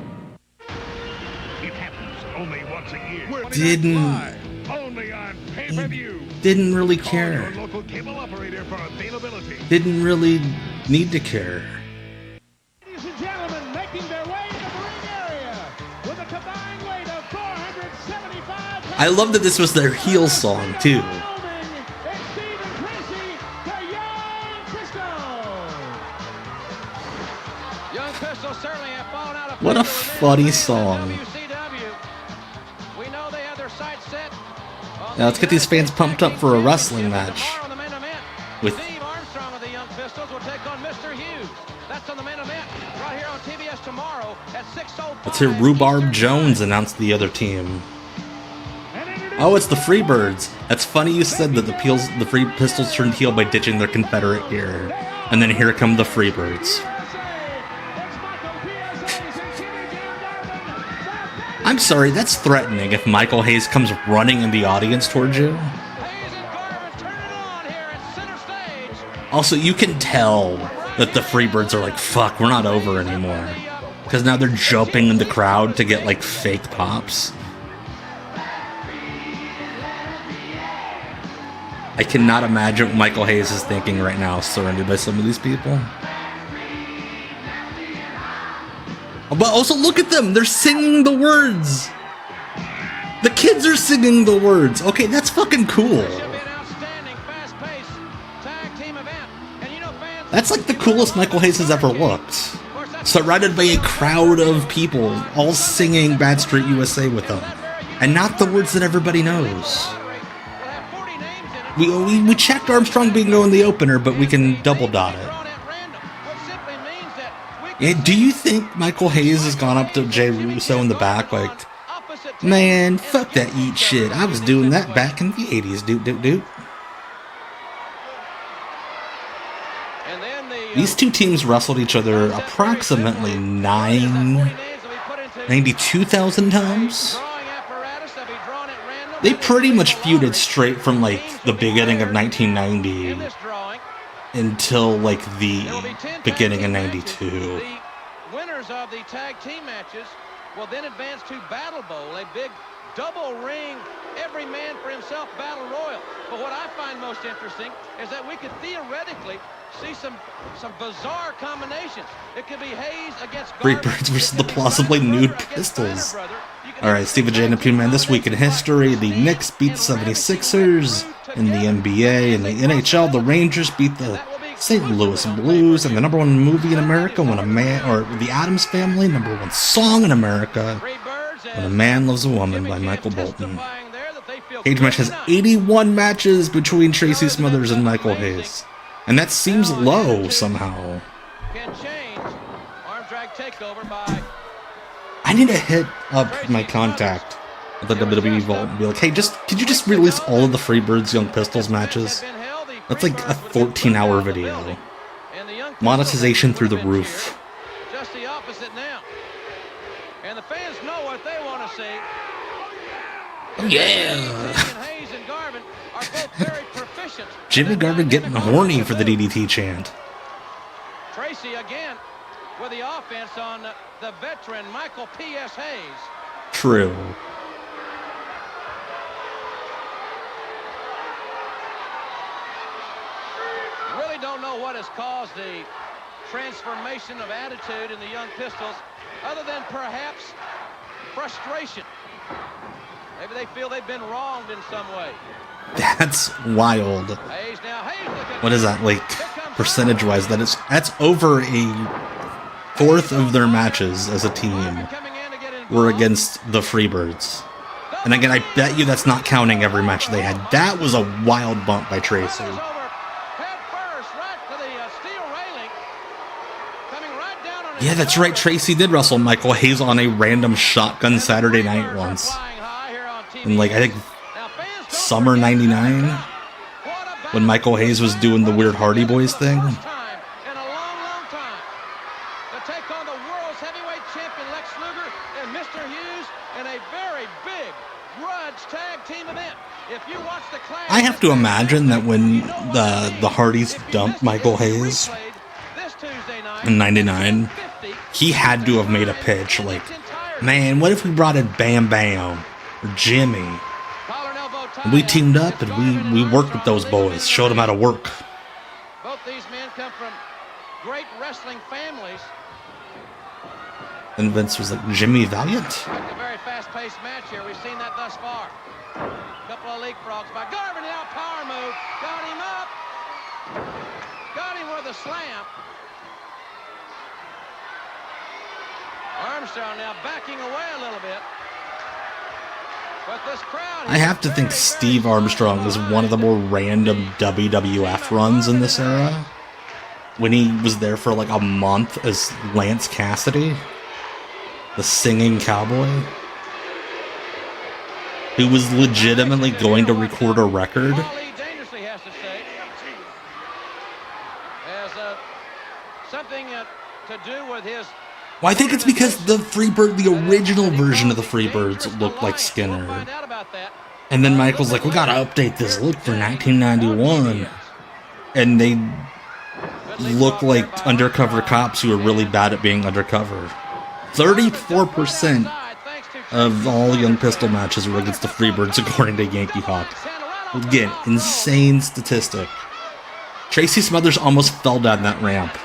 It happens only once a year. Only on pay-per-view. Didn't really care. Local cable operator for availability. Didn't really need to care. Ladies and gentlemen, making their way into the ring area with a combined weight of 475 pounds. I love that this was their heel song too. What a funny song. Now let's get these fans pumped up for a wrestling match. With Steve Armstrong of the Young Pistols will take on Mr. Hughes. That's on the main event right here on TBS tomorrow at 6:05. Let's hear Rhubarb Jones announce the other team. Oh, it's the Freebirds. That's funny you said that the Free Pistols turned heel by ditching their Confederate gear. And then here come the Freebirds. I'm sorry, that's threatening if Michael Hayes comes running in the audience towards you. Also, you can tell that the Freebirds are like, fuck, we're not over anymore. Because now they're jumping in the crowd to get like fake pops. I cannot imagine what Michael Hayes is thinking right now, surrounded by some of these people. But also look at them, they're singing the words. The kids are singing the words. Okay, that's fucking cool. That's like the coolest Michael Hayes has ever looked. Surrounded by a crowd of people, all singing Bad Street USA with them. And not the words that everybody knows. We checked Armstrong Bingo in the opener, but we can double dot it. Do you think Michael Hayes has gone up to Jay Russo in the back like, man, fuck that eat shit. I was doing that back in the 80s, dude. These two teams wrestled each other approximately 92,000 times. They pretty much feuded straight from like the beginning of 1990 until like the beginning of 92. The winners of the tag team matches will then advance to Battle Bowl, a big double ring, every man for himself battle royal. But what I find most interesting is that we could theoretically see some bizarre combinations. It could be Hayes against Freebirds versus the plausibly nude Pistols. Alright, Steve J and P-Man, this week in history, the Knicks beat the 76ers. In the NBA and the NHL, the Rangers beat the St. Louis Blues, and the #1 movie in America, When a Man, or The Addams Family, #1 song in America, When a Man Loves a Woman by Michael Bolton. Cage Match has 81 matches between Tracy Smothers and Michael Hayes. And that seems low somehow. I need to hit up my contact at the WWE Vault and be like, hey, could you just release all of the Freebirds Young Pistols matches? That's like a 14-hour video. Monetization through the roof. Just the opposite now. And the fans know what they want to see. Oh yeah! Jimmy Garvin getting horny for the DDT chant. Tracy again with the offense on the veteran Michael P.S. Hayes. True. Really don't know what has caused the transformation of attitude in the Young Pistols, other than perhaps frustration. Maybe they feel they've been wronged in some way. That's wild. What is that, like, percentage-wise? That's over a fourth of their matches as a team were against the Freebirds. And again, I bet you that's not counting every match they had. That was a wild bump by Tracy. Yeah, that's right. Tracy did wrestle Michael Hayes on a random Shotgun Saturday night once. In, like, I think summer '99, when Michael Hayes was doing the weird Hardy Boys thing. I have to imagine that when the Hardys dumped Michael Hayes in '99, he had to have made a pitch like, man, what if we brought in Bam Bam or Jimmy? And we teamed up and we worked with those boys, showed them how to work. Both these men come from great wrestling families. And Vince was like, Jimmy Valiant? It's a very fast-paced match here. We've seen that thus far. A couple of leapfrogs by Garvin. Now power move. Got him up. Got him with a slam. Armstrong now backing away a little bit. But this crowd, I have to think Steve Armstrong is one of the more random WWF runs in this era. When he was there for like a month as Lance Cassidy, the singing cowboy, who was legitimately going to record a record. dangerously has to say, as something to do with his. Well, I think it's because the original version of the Freebirds looked like Skinner. And then Michael's like, we gotta update this look for 1991. And they look like undercover cops who are really bad at being undercover. 34% of all Young Pistol matches were against the Freebirds, according to Yankee Hawk. Again, insane statistic. Tracy Smothers almost fell down that ramp,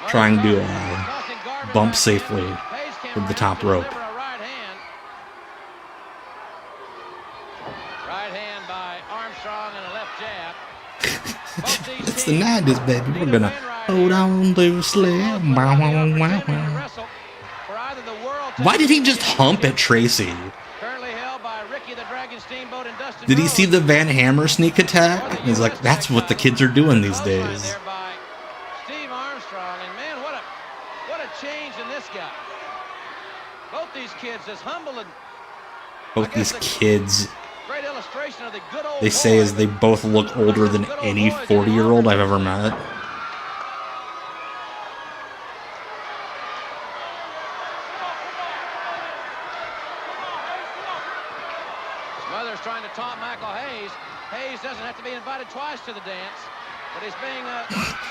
trying to bump safely from the top rope. Right hand by Armstrong and a left jab. It's the 90s, baby. We're gonna hold on loosely. Why did he just hump at Tracy? Did he see the Van Hammer sneak attack? He's like, that's what the kids are doing these days. Armstrong, and man, what a change in this guy. Both these kids as humble and Both these kids, great illustration of the good old they say as they both look older than any 40-year-old I've ever met. Smothers trying to taunt Michael Hayes. Hayes doesn't have to be invited twice to the dance, but he's being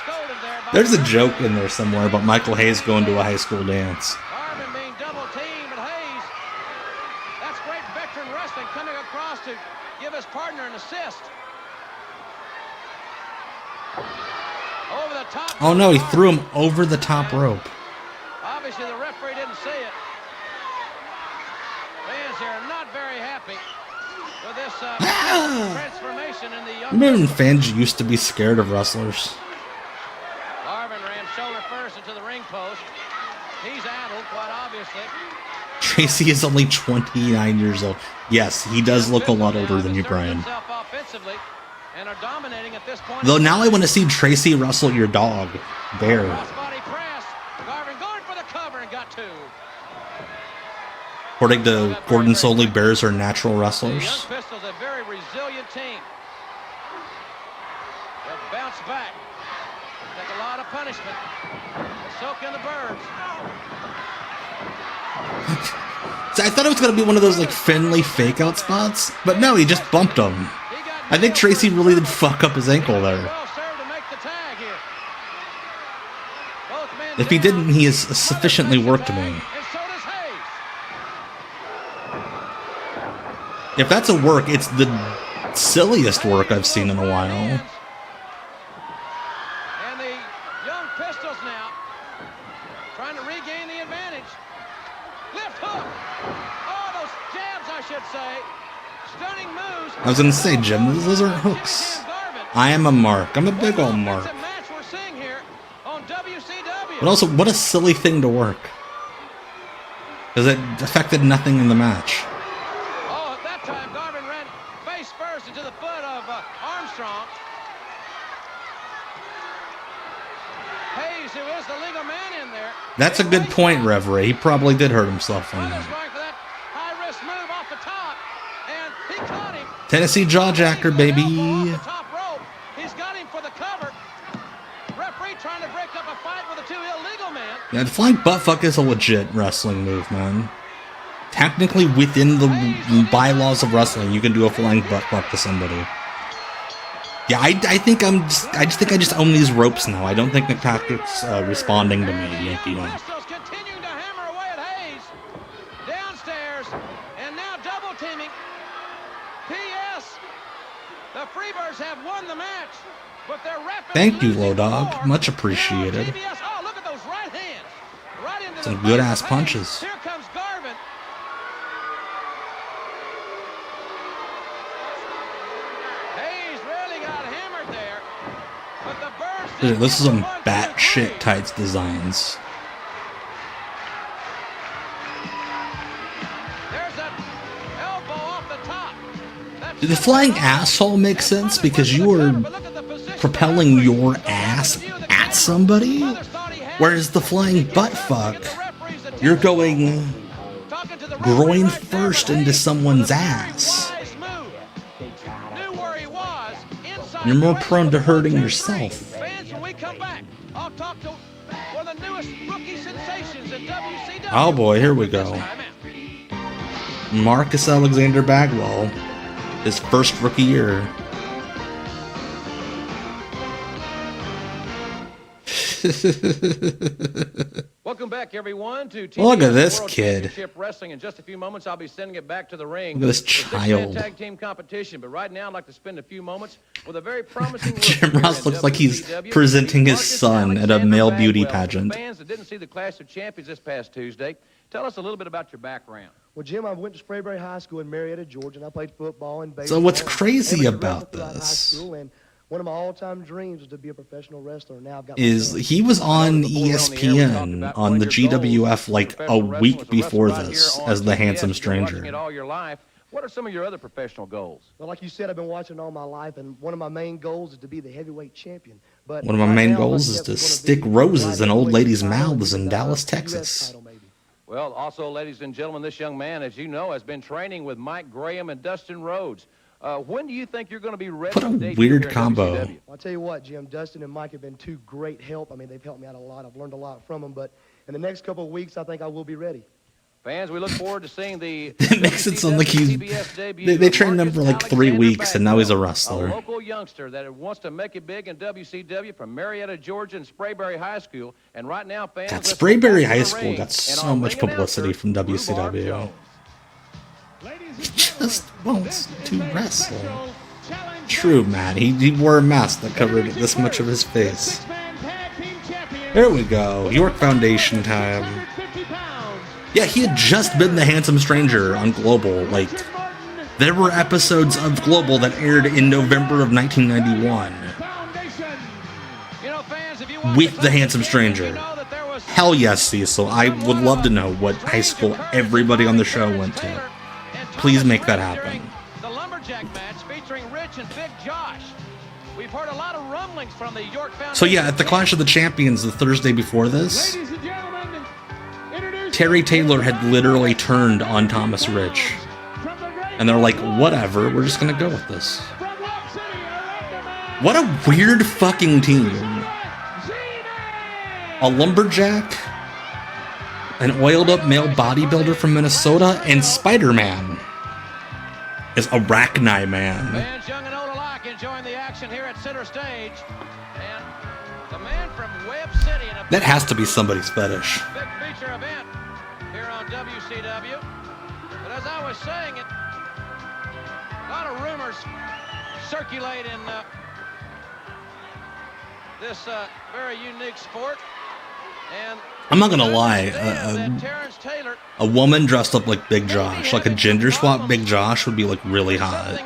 scolded there. There's a joke in there somewhere about Michael Hayes going to a high school dance. Garvin being double teamed, but Hayes, that's great veteran wrestling coming across to give his partner an assist. Over the top. Oh no, he threw him over the top rope. Obviously the referee didn't see it. Fans here are not very happy with this transformation in the young. Remember when fans used to be scared of wrestlers? Garvin ran shoulder first into the ring post. He's addled, quite obviously. Tracy is only 29 years old. Yes, he does look a lot older than you, Brian. And are dominating at this point. Though now I want to see Tracy wrestle your dog, Bear. Crossbody press. Garvin going for the cover and got two. According to Gordon Soley, bears are natural The wrestlers. Young Pistols, a very resilient team. They'll bounce back. Take a lot of punishment. They'll soak in the birds. So I thought it was going to be one of those like Finlay fake out spots, but no, he just bumped him. I think Tracy really did fuck up his ankle there. If he didn't, he has sufficiently worked me. If that's a work, it's the silliest work I've seen in a while. And the Young Pistols now trying to regain the advantage. Lift hook. Oh, those jabs, I should say. Stunning moves. I was going to say, Jim, those aren't hooks. I am a mark. I'm a big old mark. But also, what a silly thing to work. Because it affected nothing in the match. Oh, at that time, Garvin ran face first into the foot of Armstrong. Hayes, who is the legal man in there. That's a good point, Reverie. He probably did hurt himself on that. High-risk move off the top, and he caught him. Tennessee Jawjacker, baby. Top rope. He's got him for the cover. Referee trying to break up a fight with the two illegal men. Yeah, the flying buttfuck is a legit wrestling move, man. Technically, within the bylaws of wrestling, you can do a flying buttfuck to somebody. Yeah, I think I just own these ropes now. I don't think McPatrick's responding to me, Yankee. Continuing to hammer away at Hayes. Downstairs, and now double teaming. P.S. The Freebirds have won the match, but they're rapidly. Thank you, Low Dog. Much appreciated. Oh, look at those right hands. Right into some good ass punches. Here comes Garvin. Hayes really got hammered there, but the Birds. This is some batshit tights designs. There's an elbow off the top. Did the flying asshole make sense because you were propelling your ass at somebody? Whereas the flying butt fuck, you're going groin first into someone's ass. You're more prone to hurting yourself. Fans, when we come back, I'll talk to one of the newest rookie sensations in WCW. Oh boy, here we go. Marcus Alexander Bagwell, his first rookie year. Welcome back, everyone, to Look at this World kid. Championship Wrestling. In just a few moments, I'll be sending it back to the ring. Look at this for six-man child. tag team competition. But right now, I'd like to spend a few moments with a very promising. Jim Ross looks like he's presenting his son at a male beauty pageant. Fans that didn't see the Clash of Champions this past Tuesday, tell us a little bit about your background. Well, Jim, I went to Sprayberry High School in Marietta, Georgia, and I played football and So baseball. what's crazy and about wrestled throughout high this school, and one of my all-time dreams was to be a professional wrestler. Now I've got is he was on ESPN on the GWF like a week before this as the Handsome Stranger. What are some of your other professional goals? Well, like you said, I've been watching all my life, and one of my main goals is to be the heavyweight champion. But one of my main goals is to stick roses in old ladies' mouths in Dallas, Texas. Well, also, ladies and gentlemen, this young man, as you know, has been training with Mike Graham and Dustin Rhodes. When do you think you're going to be ready? What a weird combo. Well, I'll tell you what, Jim, Dustin and Mike have been two great help. I mean, they've helped me out a lot. I've learned a lot from them. But in the next couple of weeks, I think I will be ready. Fans, we look forward to seeing the it makes it sound like they trained him for like 3 weeks and now he's a wrestler. A local youngster that wants to make it big in WCW from Marietta, Georgia and Sprayberry High School. And right now, fans, God, Sprayberry High School got so much publicity from WCW. He just wants to wrestle. True, man. He wore a mask that covered this much of his face. There we go. York Foundation time. Yeah, he had just been the Handsome Stranger on Global. Like, there were episodes of Global that aired in November of 1991 with the Handsome Stranger. Hell yes, Cecil. I would love to know what high school everybody on the show went to. Please make that happen. The lumberjack match featuring Rich and Big Josh. We've heard a lot of rumblings from the York Foundation. So yeah, at the Clash of the Champions the Thursday before this, Terry Taylor had literally turned on Thomas Rich. And they're like, whatever, we're just gonna go with this. What a weird fucking team. A lumberjack, an oiled up male bodybuilder from Minnesota, and Spider-Man is Arachaman. Fans young and old alike enjoying the action here at center stage. And the man from Webb City. That has to be somebody's fetish. Big feature event here on WCW. But as I was saying, a lot of rumors circulate in this very unique sport. And I'm not gonna lie, a woman dressed up like Big Josh, like a gender swap Big Josh would be like really hot.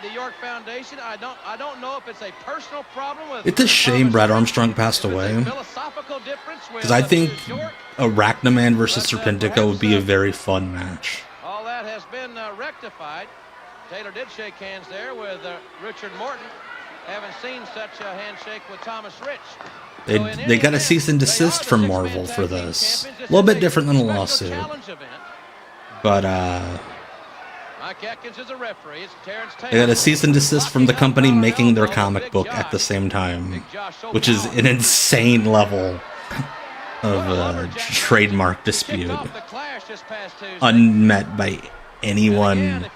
The York Foundation. I don't know if it's a personal problem with. It's a shame Brad Armstrong passed away, because I think Arachaman versus Serpentico would be a very fun match. All that has been rectified. Taylor did shake hands there with Richard Morton. Haven't seen such a handshake with Thomas Rich. They got a cease and desist from Marvel for this. A little bit different than a lawsuit. But, they got a cease and desist from the company making their comic book at the same time, which is an insane level of trademark dispute. Unmet by anyone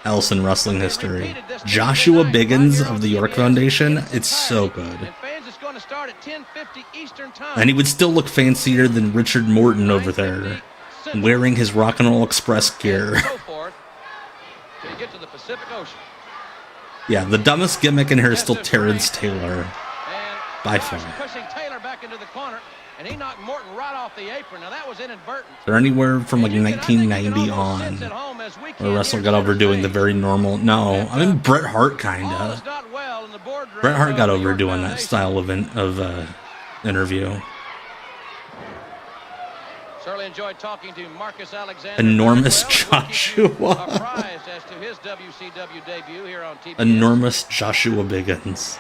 else in wrestling history. Joshua Biggins of the York Foundation, it's so good. And he would still look fancier than Richard Morton over there, wearing his Rock and Roll Express gear. Yeah, the dumbest gimmick in here is still Terrence Taylor. By far. And he knocked Morton right off the apron. Now that was inadvertent. They're anywhere from like 1990 on, where wrestler got over doing the very normal. No, I mean Bret Hart kinda. Bret Hart got over doing that style of interview. Certainly enjoyed talking to Marcus Alexander. Enormous Joshua. As to his WCW debut here on TBS. Enormous Joshua Biggins.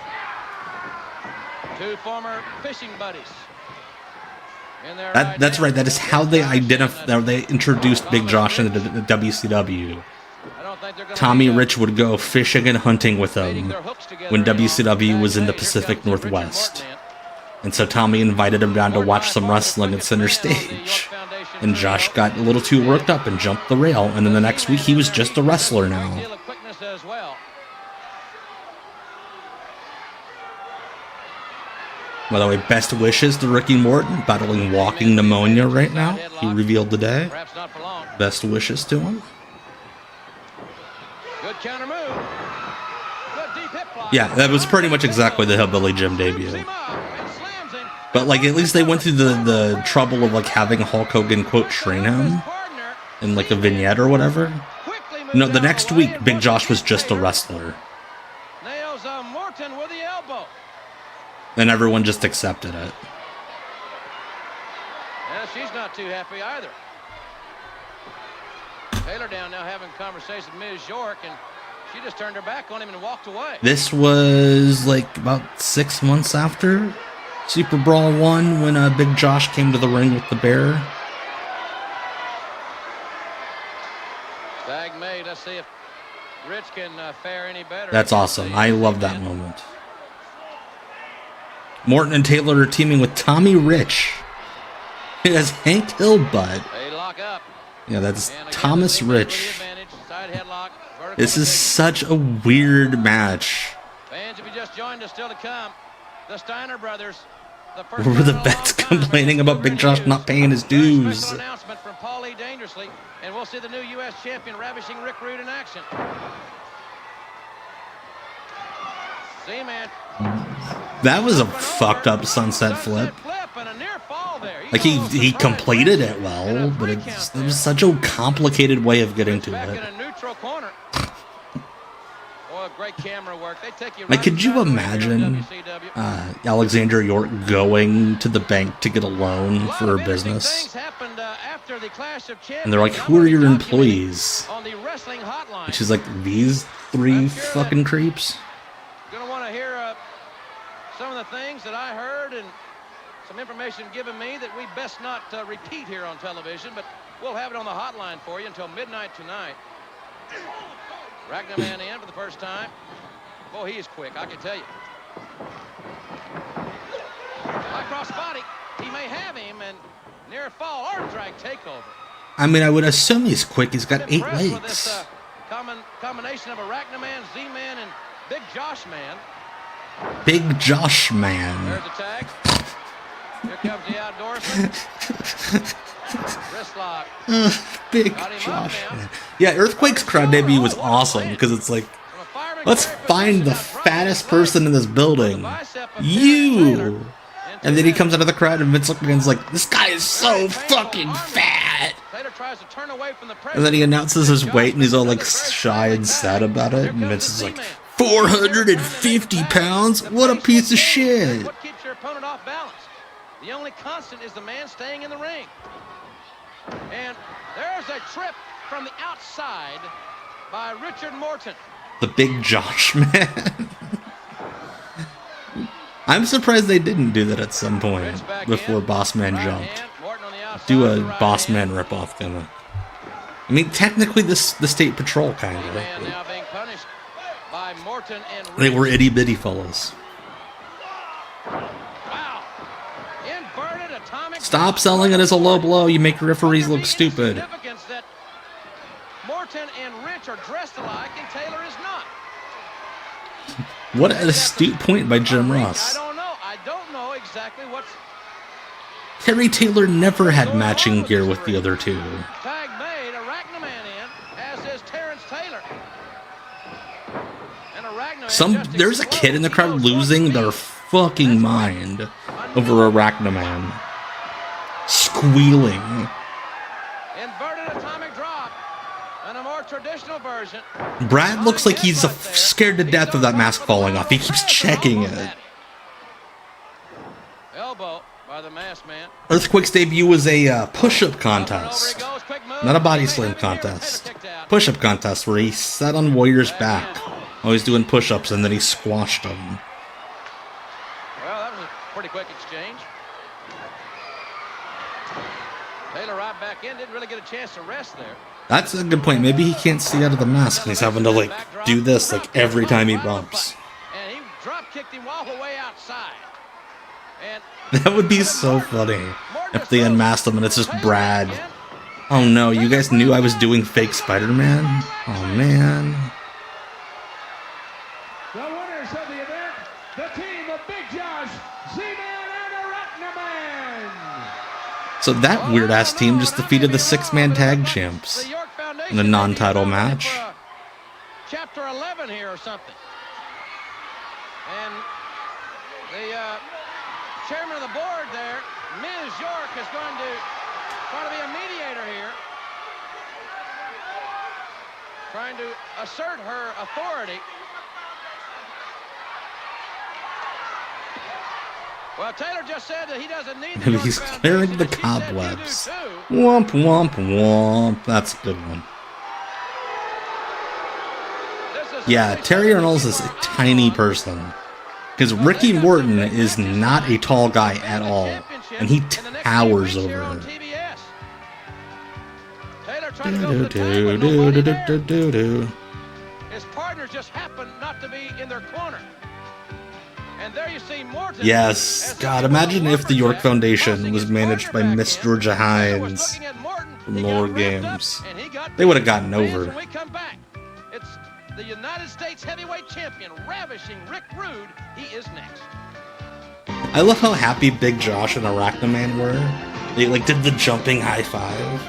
Two former fishing buddies. That's right. That is how they they introduced Big Josh into the WCW. Tommy Rich would go fishing and hunting with them when WCW was in the Pacific Northwest. And so Tommy invited him down to watch some wrestling at center stage. And Josh got a little too worked up and jumped the rail. And then the next week he was just a wrestler now. By the way, best wishes to Ricky Morton, battling walking pneumonia right now. He revealed today. Best wishes to him. Yeah, that was pretty much exactly the Hillbilly Jim debut. But like, at least they went through the trouble of like having Hulk Hogan quote train him in like a vignette or whatever. No, the next week Big Josh was just a wrestler. And everyone just accepted it. Yeah, she's not too happy either. Taylor down now having a conversation with Ms. York, and she just turned her back on him and walked away. This was like about 6 months after Super Brawl 1 when Big Josh came to the ring with the bear. Tag made. Let's see if Rich can fare any better. That's awesome. I love that moment. Morton and Taylor are teaming with Tommy Rich. He has Hank Hillbutt. They lock up. Yeah, that's Thomas Rich. This is such a weird match. Fans, if you just joined us, still to come, the Steiner brothers. Where were the vets complaining about Big Josh not paying his dues? Special announcement from Paul E. Dangerously, and we'll see the new U.S. champion, Ravishing Rick Rude, in action. Z-Man. That was a fucked up sunset flip. Like he completed it well, but it was such a complicated way of getting to it. Like, could you imagine Alexander York going to the bank to get a loan for her business? And they're like, who are your employees? And she's like, these 3 fucking creeps? Gonna want to hear some of the things that I heard and some information given me that we best not repeat here on television, but we'll have it on the hotline for you until midnight tonight. Arachaman in for the first time. Boy, he is quick, I can tell you. High cross body. He may have him, and near fall, arm drag takeover. I mean, I would assume he's quick. He's got 8 legs. This, combination of Arachaman, Z-Man, and Big Josh Man. Big Josh Man. There's the tag. Here comes the outdoorsman. Wrist lock. Big Josh Man. Yeah, Earthquake's crowd debut was awesome because it's like, let's find the fattest person in this building. You! And then he comes out of the crowd and Vince McMahon's like, this guy is so fucking fat! And then he announces his weight and he's all like shy and sad about it. And Vince is like, 450 pounds? What a piece of shit! What keeps your opponent off balance? The only constant is the man staying in the ring. And there's a trip from the outside by Richard Morton. The Big Josh Man. I'm surprised they didn't do that at some point before Boss Man jumped. Do a Boss Man ripoff gimmick. I mean, technically, the State Patrol kind of. They were itty bitty fellas. Stop selling it as a low blow. You make referees look stupid. Morton and Rich are dressed alike, and Taylor is not. What an astute point by Jim Ross. I don't know exactly what's. Terry Taylor never had matching gear with the other two. Tag made, Arachaman in, as is Terrence Taylor. And Arachaman. There's a kid in the crowd losing their fucking mind over Arachaman. Squealing. Inverted atomic drop. And a more traditional version. Brad looks like he's scared to death of that mask falling off. He keeps checking it. Elbow by the masked man. Earthquake's debut was a push-up contest. Not a body slam contest. Push-up contest where he sat on Warrior's back while he's doing push-ups and then he squashed him. Well, that was a pretty quick exchange. Taylor right back in, didn't really get a chance to rest there. That's a good point. Maybe he can't see out of the mask and he's having to like do this like every time he bumps. And he drop kicked him all the way outside. And that would be so funny if they unmasked him and it's just Brad. Oh no, you guys knew I was doing fake Spider-Man? Oh man. The winners of the event, the team of Big Josh, Z-Man, and Arachaman. So that weird-ass team just defeated the 6-man tag champs in a non-title match. Chapter 11 here or something. And the chairman of the board there, Ms. York, is going to try to be a mediator here. Trying to assert her authority. Well, Taylor just said that he doesn't need the He's clearing the cobwebs. Womp, womp, womp. That's a good one. Yeah, Terry Reynolds is a tiny person. Because Ricky Morton is not a tall guy at all. And he towers over him. His partners just happened not to be in their corner. And there you see Morton. Yes, God, imagine if the York Foundation was managed by Miss Georgia Hines from Lower Games. They would have gotten over. We come back. It's the United States heavyweight champion, ravishing Rick Rude. He is next. I love how happy Big Josh and Arachaman were. They like did the jumping high five.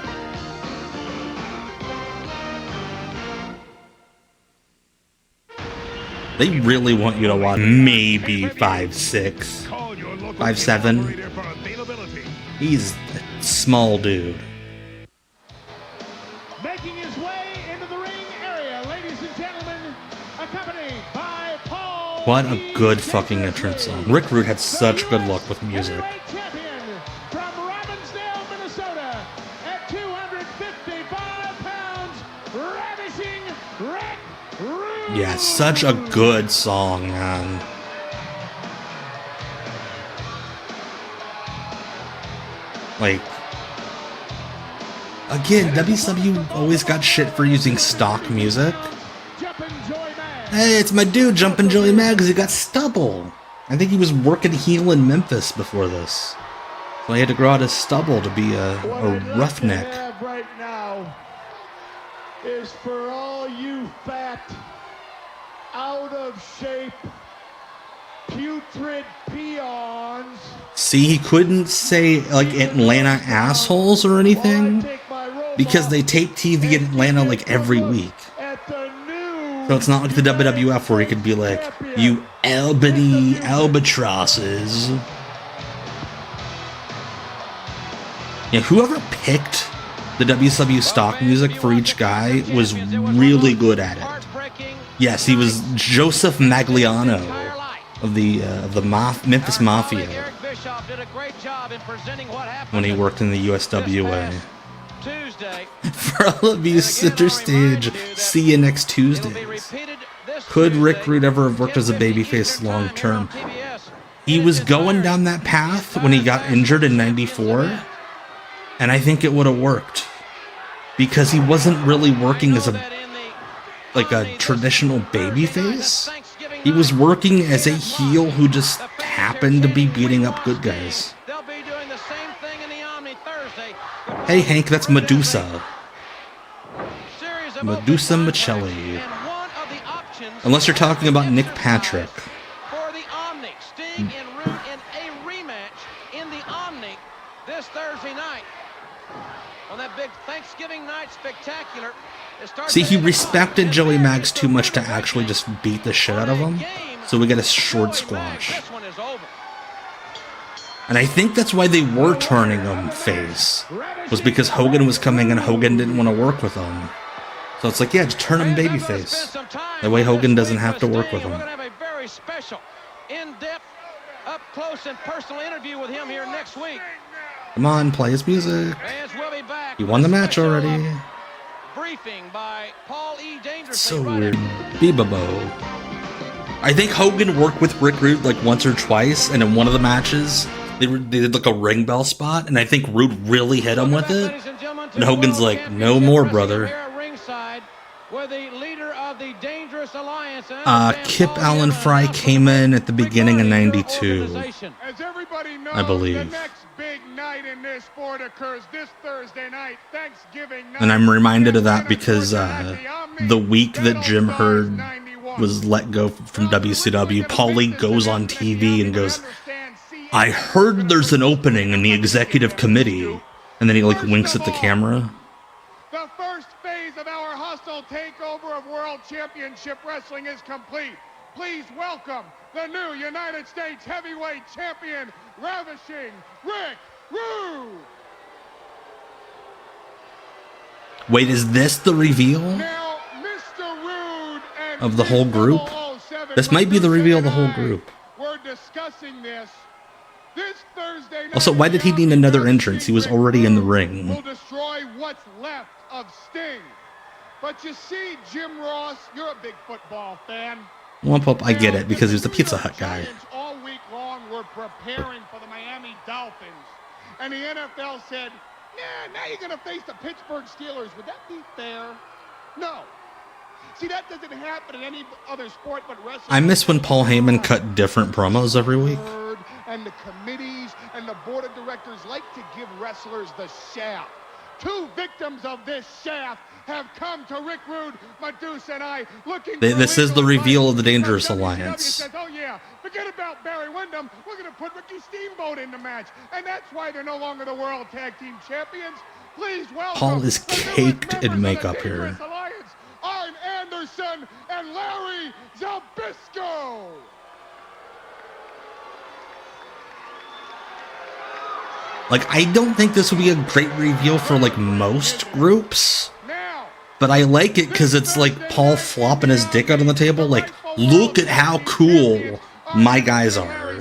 They really want you to watch maybe 5'6", 5'7". He's a small dude. Making his way into the ring area, ladies and gentlemen, accompanied by Paul. What a good fucking entrance song. Rick Rude had such good luck with music. Champion from Robbinsdale, Minnesota, at 255 pounds, ravishing Rick Rude. Yeah, such a good song, man. Like, again, WCW always got shit for using stock music. Hey, it's my dude, Jumpin' Joey Mad, because he got stubble. I think he was working heel in Memphis before this. So he had to grow out his stubble to be a roughneck. What I'd love to have right now is for all you fat, out of shape, putrid peons. See, he couldn't say, like, Atlanta assholes or anything, because they tape TV in Atlanta, like, every week. So it's not like the WWF where he could be like, you Albany albatrosses. Yeah, whoever picked the WCW stock music for each guy was really good at it. Yes, he was Joseph Magliano of the Memphis Mafia when he worked in the USWA. For all of you Center Stage, see you next Tuesdays. Could Rick Rude ever have worked as a babyface long term? He was going down that path when he got injured in '94, and I think it would have worked. Because he wasn't really working as a traditional babyface. He was working as a heel who just happened to be beating up good guys. Hey Hank, that's Medusa. Medusa Michelli. Unless you're talking about Nick Patrick. For the Omni, Sting and Rude in a rematch in the Omni this Thursday night. On that big Thanksgiving night spectacular. See, he respected Joey Maggs too much to actually just beat the shit out of him. So we get a short squash. And I think that's why they were turning him face. Was because Hogan was coming and Hogan didn't want to work with him. So it's like, yeah, just turn him babyface. That way Hogan doesn't have to work with him. We're going to have a very special, in-depth, up-close and personal interview with him here next week. Come on, play his music. He won the match already. Briefing by Paul E. It's so weird. Bebabo. I think Hogan worked with Rick Rude like once or twice, and in one of the matches, they did like a ring bell spot, and I think Rude really hit him with it. And Hogan's like, no more, brother. Kip Allen Fry came in at the beginning of '92, I believe. And I'm reminded of that because the week that Jim Herd was let go from WCW, Paulie goes on TV and goes, I heard there's an opening in the executive committee. And then he like winks at the camera. The first phase of our hostile takeover of World Championship Wrestling is complete. Please welcome the new United States Heavyweight Champion, ravishing Rick Rude. Wait, is this the reveal Now, Mr. Rude and of the whole group? This might be the reveal of the whole group. We're discussing this Thursday night. Also, why did he need another entrance? He was already in the ring. Will destroy what's left of Sting. But you see, Jim Ross, you're a big football fan. Wump Up, I get it, because he was the Pizza Hut guy. All week long were preparing for the Miami Dolphins. And the NFL said, nah, now you're going to face the Pittsburgh Steelers. Would that be fair? No. See, that doesn't happen in any other sport but wrestling. I miss when Paul Heyman cut different promos every week. And the committees and the board of directors like to give wrestlers the shaft. 2 victims of this shaft have come to Rick Rude, Medusa, and I looking. This is the reveal of the Dangerous Alliance. Says, oh yeah, forget about Barry Windham. We're going to put Ricky Steamboat in the match, and that's why they're no longer the World Tag Team Champions. Please welcome. Paul is caked in makeup here. Alliance, Arn Anderson and Larry Zbyszko. Like, I don't think this would be a great reveal for, like, most groups. But I like it because it's like Paul flopping his dick out on the table. Like, look at how cool my guys are.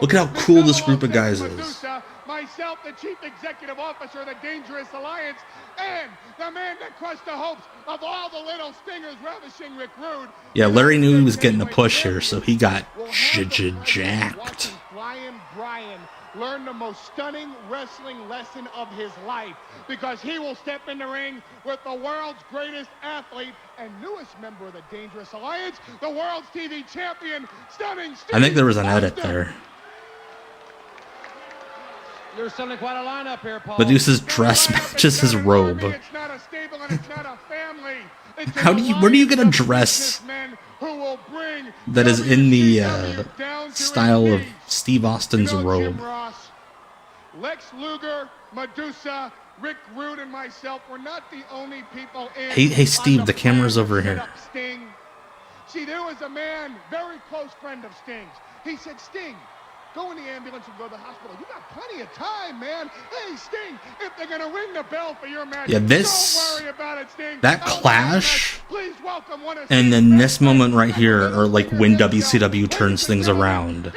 Look at how cool this group of guys is. Myself, the Chief Executive Officer of the Dangerous Alliance, and the man that crushed the hopes of all the little stingers, Ravishing Rick Rude. Yeah, Larry knew he was getting a push here, so he got jacked. Brian learn the most stunning wrestling lesson of his life, because he will step in the ring with the world's greatest athlete and newest member of the Dangerous Alliance, the world's TV champion, Stunning Steve. I think there was an edit there. You're selling quite a lineup here, Paul. Medusa's dress matches his robe. It's not a stable and it's not a family. Where do you get a dress that is in the style of Steve Austin's robe? Lex Luger, Medusa, Rick Rude, and myself were not the only people in. Hey Steve, the camera's over here. Sting. See, there was a man, very close friend of Sting's. He said, Sting, go in the ambulance and go to the hospital. You got plenty of time, man. Hey, Sting, if they're going to ring the bell for your match, yeah, don't worry about it, Sting. That clash, please welcome one of and then this moment right here are like when WCW turns things around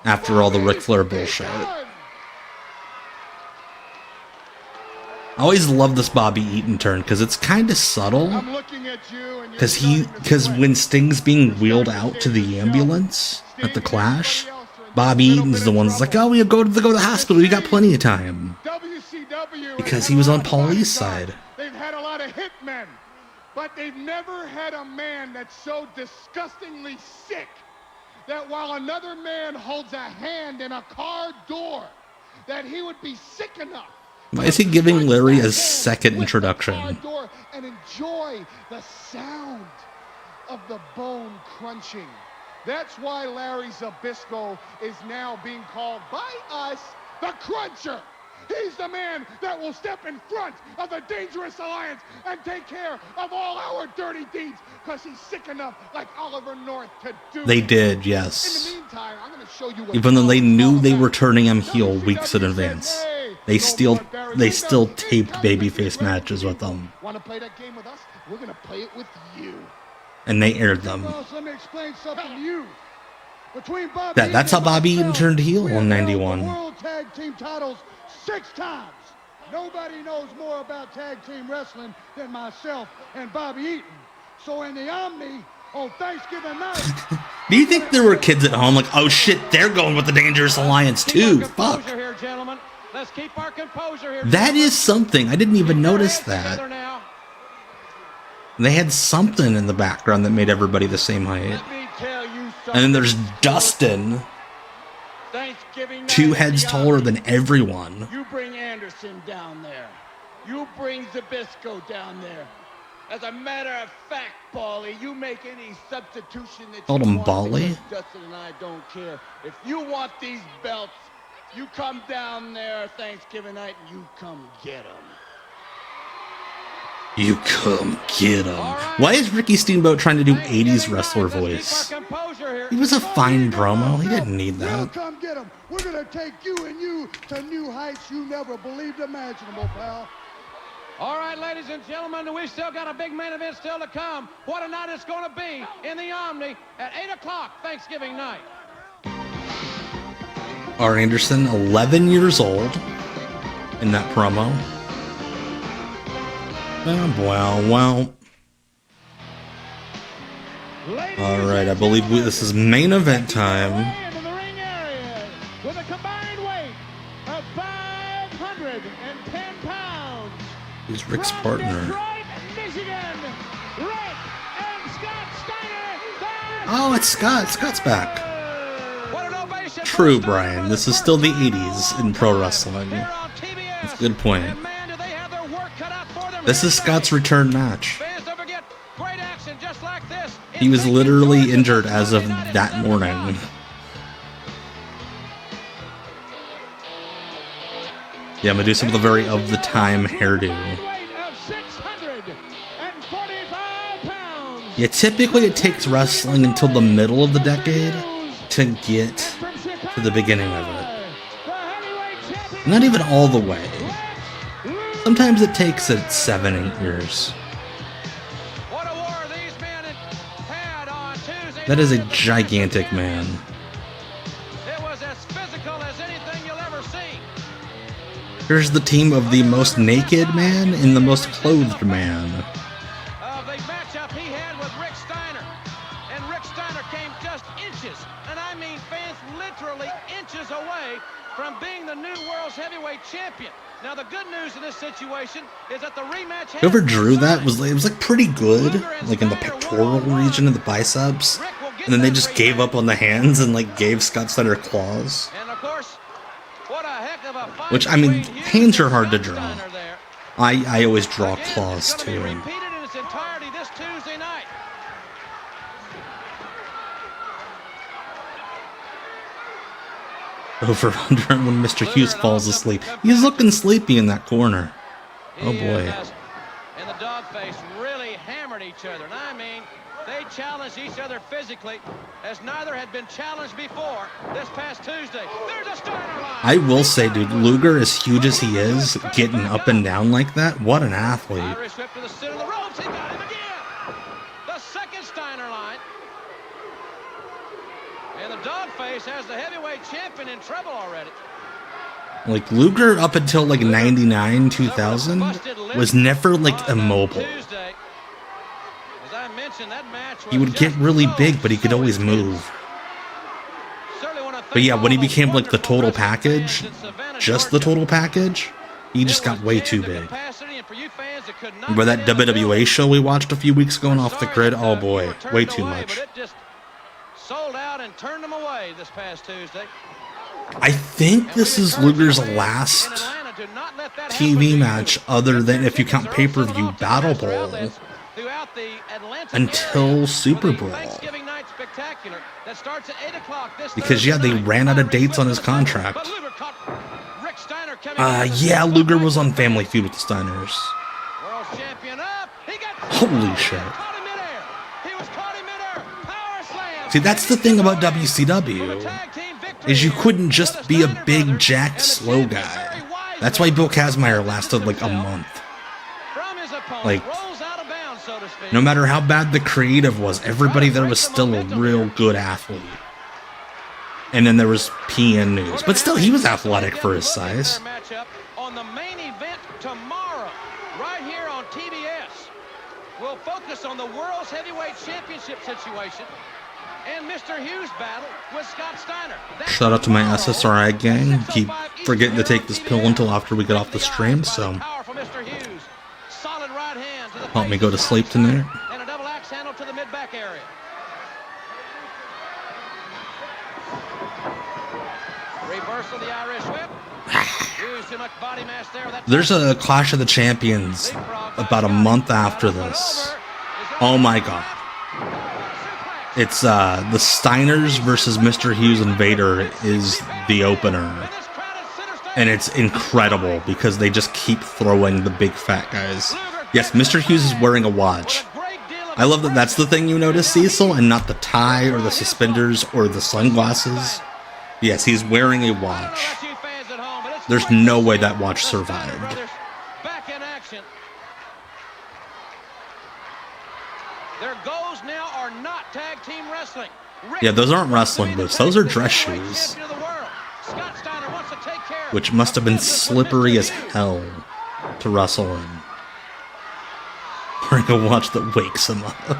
after all the Ric Flair bullshit. I always love this Bobby Eaton turn because it's kind of subtle. Because when Sting's being wheeled out to the ambulance at the Clash, Bobby Eaton's the one that's like, "Oh, we go to the hospital. We got plenty of time." Because he was on Paulie's side. They've had a lot of hitmen, but they've never had a man that's so disgustingly sick that while another man holds a hand in a car door, that he would be sick enough. Why is he giving Larry a second introduction? And enjoy the sound of the bone crunching. That's why Larry Zbyszko is now being called by us the Cruncher. He's the man that will step in front of the Dangerous Alliance and take care of all our dirty deeds, because he's sick enough, like Oliver North, to do. They did, yes. In the meantime, I'm going to show you what. Even though they knew they were turning him heel weeks in advance, they still taped babyface matches with them. Want to play that game with us? We're going to play it with you. And they aired them. Let me explain something to you. That's how Bobby Eaton turned heel in '91. World Tag Team titles 6 times. Nobody knows more about tag team wrestling than myself and Bobby Eaton. So in the Omni on Thanksgiving night. Do you think there were kids at home like, oh shit, they're going with the Dangerous Alliance too? Fuck. Let's keep our composure here. That is something. I didn't even notice that. They had something in the background that made everybody the same height. And then there's Dustin, 2 heads taller than everyone. You bring Anderson down there. You bring Zbyszko down there. As a matter of fact, Paulie, you make any substitution that Called him Bali? Dustin and I don't care. If you want these belts, you come down there Thanksgiving night and you come get them. You come get him. Why is Ricky Steamboat trying to do 80s wrestler voice? He was a fine promo. He didn't need that. Come get him. We're going to take you and you to new heights you never believed imaginable, pal. All right, ladies and gentlemen, we still got a big main event still to come. What a night it's going to be in the Omni at 8 o'clock Thanksgiving night. Arn Anderson, 11 years old in that promo. Well. Alright, I believe this is main event time. Into the ring area with a combined weight of 510 pounds. He's Rick's From partner. Detroit, Michigan, Rick and Scott Steiner. Oh, it's Scott. Scott's back. True, Brian. This is still the 80s in pro wrestling. That's a good point. This is Scott's return match. He was literally injured as of that morning. Yeah, Medusa with a very of the time hairdo. Yeah, typically it takes wrestling until the middle of the decade to get to the beginning of it. Not even all the way. Sometimes it takes it 7-8 years. That is a gigantic man. Here's the team of the most naked man and the most clothed man. The matchup he had with Rick Steiner. And Rick Steiner came just inches, and I mean fans literally inches away from being the new world's heavyweight champion. Now the good news in this situation is that the rematch. Whoever drew that was like pretty good, like in the pectoral region of the biceps, and then they just gave up on the hands and like gave Scott Steiner claws. And of course, what a heck of a fight. Which, I mean, hands are hard to draw. I always draw claws too. Repeated in its entirety this Tuesday night. Over under when Mr. Hughes falls asleep. He's looking sleepy in that corner. Oh boy. And the dogface really hammered each other. And I mean, they challenged each other physically as neither had been challenged before this past Tuesday. There's a Steiner line. I will say, dude, Luger, as huge as he is, getting up and down like that, what an athlete. Irish whip to the center of the ropes. He got him again. The second Steiner line. And the dogface has the heavyweight champion in trouble already. Like, Luger up until like 99, 2000 was never like immobile. He would get really big, but he could always move. But yeah, when he became like the total package, just the total package, he just got way too big. But that WWA show we watched a few weeks ago on Off the Grid, oh boy, way too much. Sold out and turned them away this past Tuesday. I think this is Luger's last TV match, other than, if you count pay-per-view, Battle Bowl, until Super Bowl. Because, yeah, they ran out of dates on his contract. Yeah, Luger was on Family Feud with the Steiners. Holy shit. See, that's the thing about WCW, is you couldn't just be a big, jacked, slow guy. That's why Bill Kazmaier lasted like a month. Like, no matter how bad the creative was, everybody there was still a real good athlete. And then there was PN News. But still, he was athletic for his size. On the main event tomorrow, right here on TBS, we'll focus on the World's Heavyweight Championship situation and Mr. Hughes' battle with Scott Steiner. Shout out to my SSRI gang. Keep forgetting to take this pill until after we get off the stream, so help me go to sleep tonight. And a double axe handle to the mid-back area. Reversal of the Irish whip. Too much body mass there. There's a Clash of the Champions about a month after this. Oh my god. It's the Steiners versus Mr. Hughes and Vader is the opener. And it's incredible because they just keep throwing the big fat guys. Yes, Mr. Hughes is wearing a watch. I love that that's the thing you notice, Cecil, and not the tie or the suspenders or the sunglasses. Yes, he's wearing a watch. There's no way that watch survived. Their goals now are not tag team wrestling. Yeah, those aren't wrestling boots. Those are dress shoes. Which must have been slippery as hell to wrestle in. Wearing a watch that wakes him up.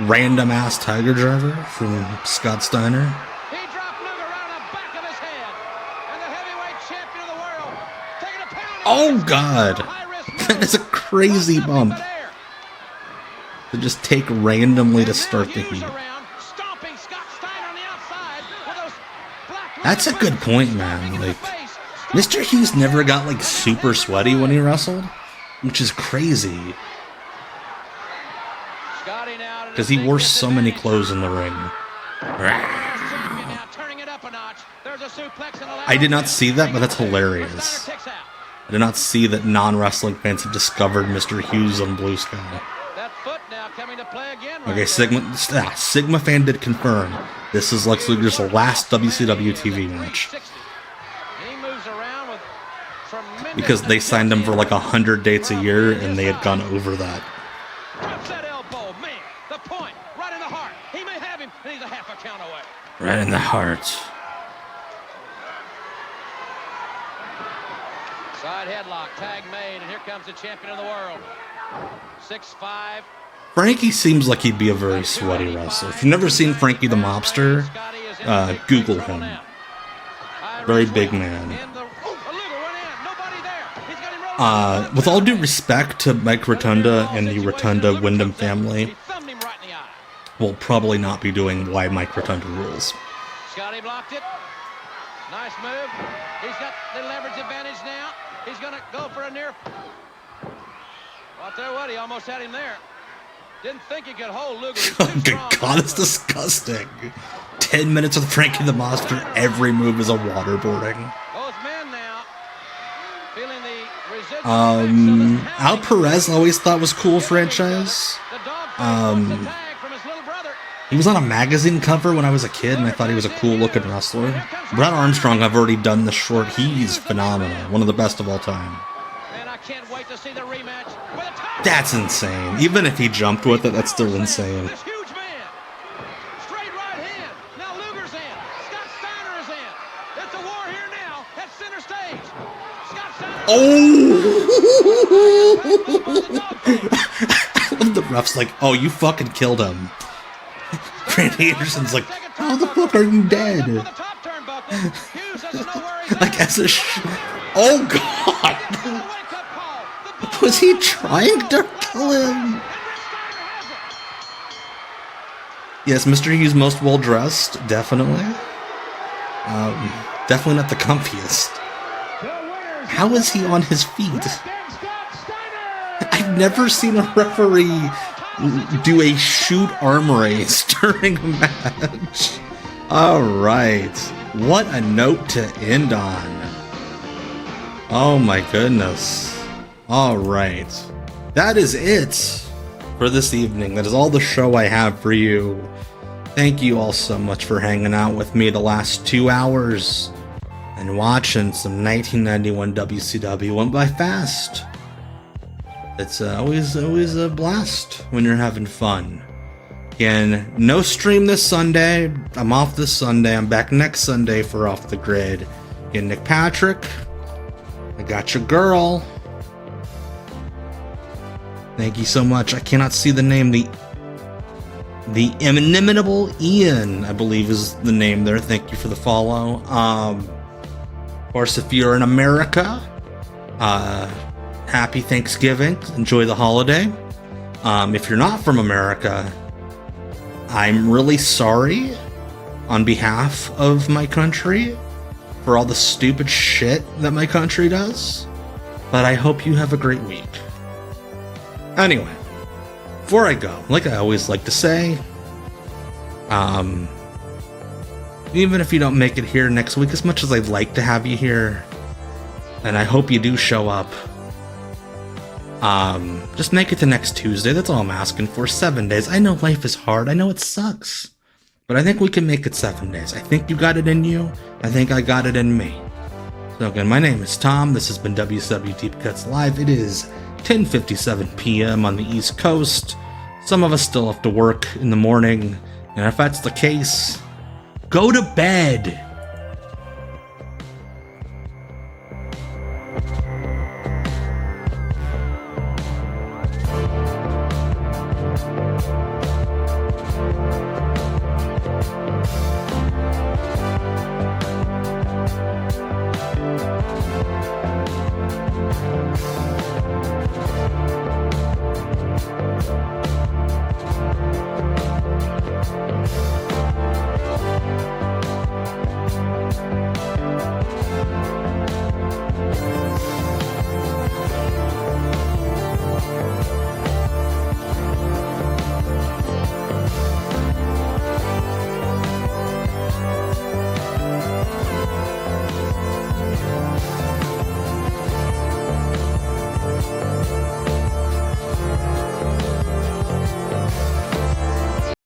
random ass Tiger Driver from Scott Steiner. He dropped Luger around the back of his head. And the heavyweight champion of the world taking a pound. Oh God, that is a crazy bump to just take randomly to start the heat. That's a good point, man. Like, Mr. Hughes never got like super sweaty when he wrestled, which is crazy. Because he wore so many clothes in the ring. I did not see that, but that's hilarious. I did not see that non-wrestling fans have discovered Mr. Hughes on Blue Sky. Okay, Sigma fan did confirm this is Lex Luger's last WCW TV match. Because they signed him for like 100 dates a year, and they had gone over that. Right in the heart. Side headlock, tag made, and here comes the champion of the world. 6'5". Frankie seems like he'd be a very sweaty wrestler. If you've never seen Frankie the Mobster, Google him. Very big man. With all due respect to Mike Rotunda and the Rotunda Wyndham family, we'll probably not be doing Why Mike Rotunda Rules. Scotty blocked it. Nice move. He's got the leverage advantage now. He's going to go for a near. Well, I'll tell you what, he almost had him there. Didn't think he could hold Luger. Oh, good God, it's disgusting. 10 minutes with Frankie the Monster, every move is a waterboarding. Both men now feeling the residual Al Perez I always thought was cool franchise. He was on a magazine cover when I was a kid, and I thought he was a cool looking wrestler. Brad Armstrong, I've already done the short. He's phenomenal. One of the best of all time. Can't wait to see the rematch. That's insane. Even if he jumped with it, that's still insane. This huge man. Straight right hand. Now Luger's in. Scott Steiner is in. It's a war here now at center stage. Scott Steiner. Oh! The ref's like, oh, you fucking killed him. Randy Anderson's like, how the fuck are you dead? Like, as a oh God! Was he trying to kill him? Yes, Mr. Hughes most well dressed, definitely. Definitely not the comfiest. How is he on his feet? I've never seen a referee do a shoot arm race during a match. Alright. What a note to end on. Oh my goodness. Alright. That is it for this evening. That is all the show I have for you. Thank you all so much for hanging out with me the last 2 hours and watching some 1991 WCW. Went by fast. It's always a blast when you're having fun. Again, no stream this Sunday. I'm off this Sunday. I'm back next Sunday for Off the Grid. Again, Nick Patrick, I got your girl. Thank you so much. I cannot see the name. The inimitable Ian, I believe, is the name there. Thank you for the follow. Of course, if you're in America, happy Thanksgiving. Enjoy the holiday. If you're not from America, I'm really sorry on behalf of my country for all the stupid shit that my country does. But I hope you have a great week. Anyway, before I go, like I always like to say, even if you don't make it here next week, as much as I'd like to have you here, and I hope you do show up, just make it to next Tuesday. That's all I'm asking for. 7 days. I know life is hard. I know it sucks. But I think we can make it 7 days. I think you got it in you. I think I got it in me. So again, my name is Tom. This has been WCW Deep Cuts Live. It is 10:57 p.m. on the East Coast. Some of us still have to work in the morning. And if that's the case, go to bed.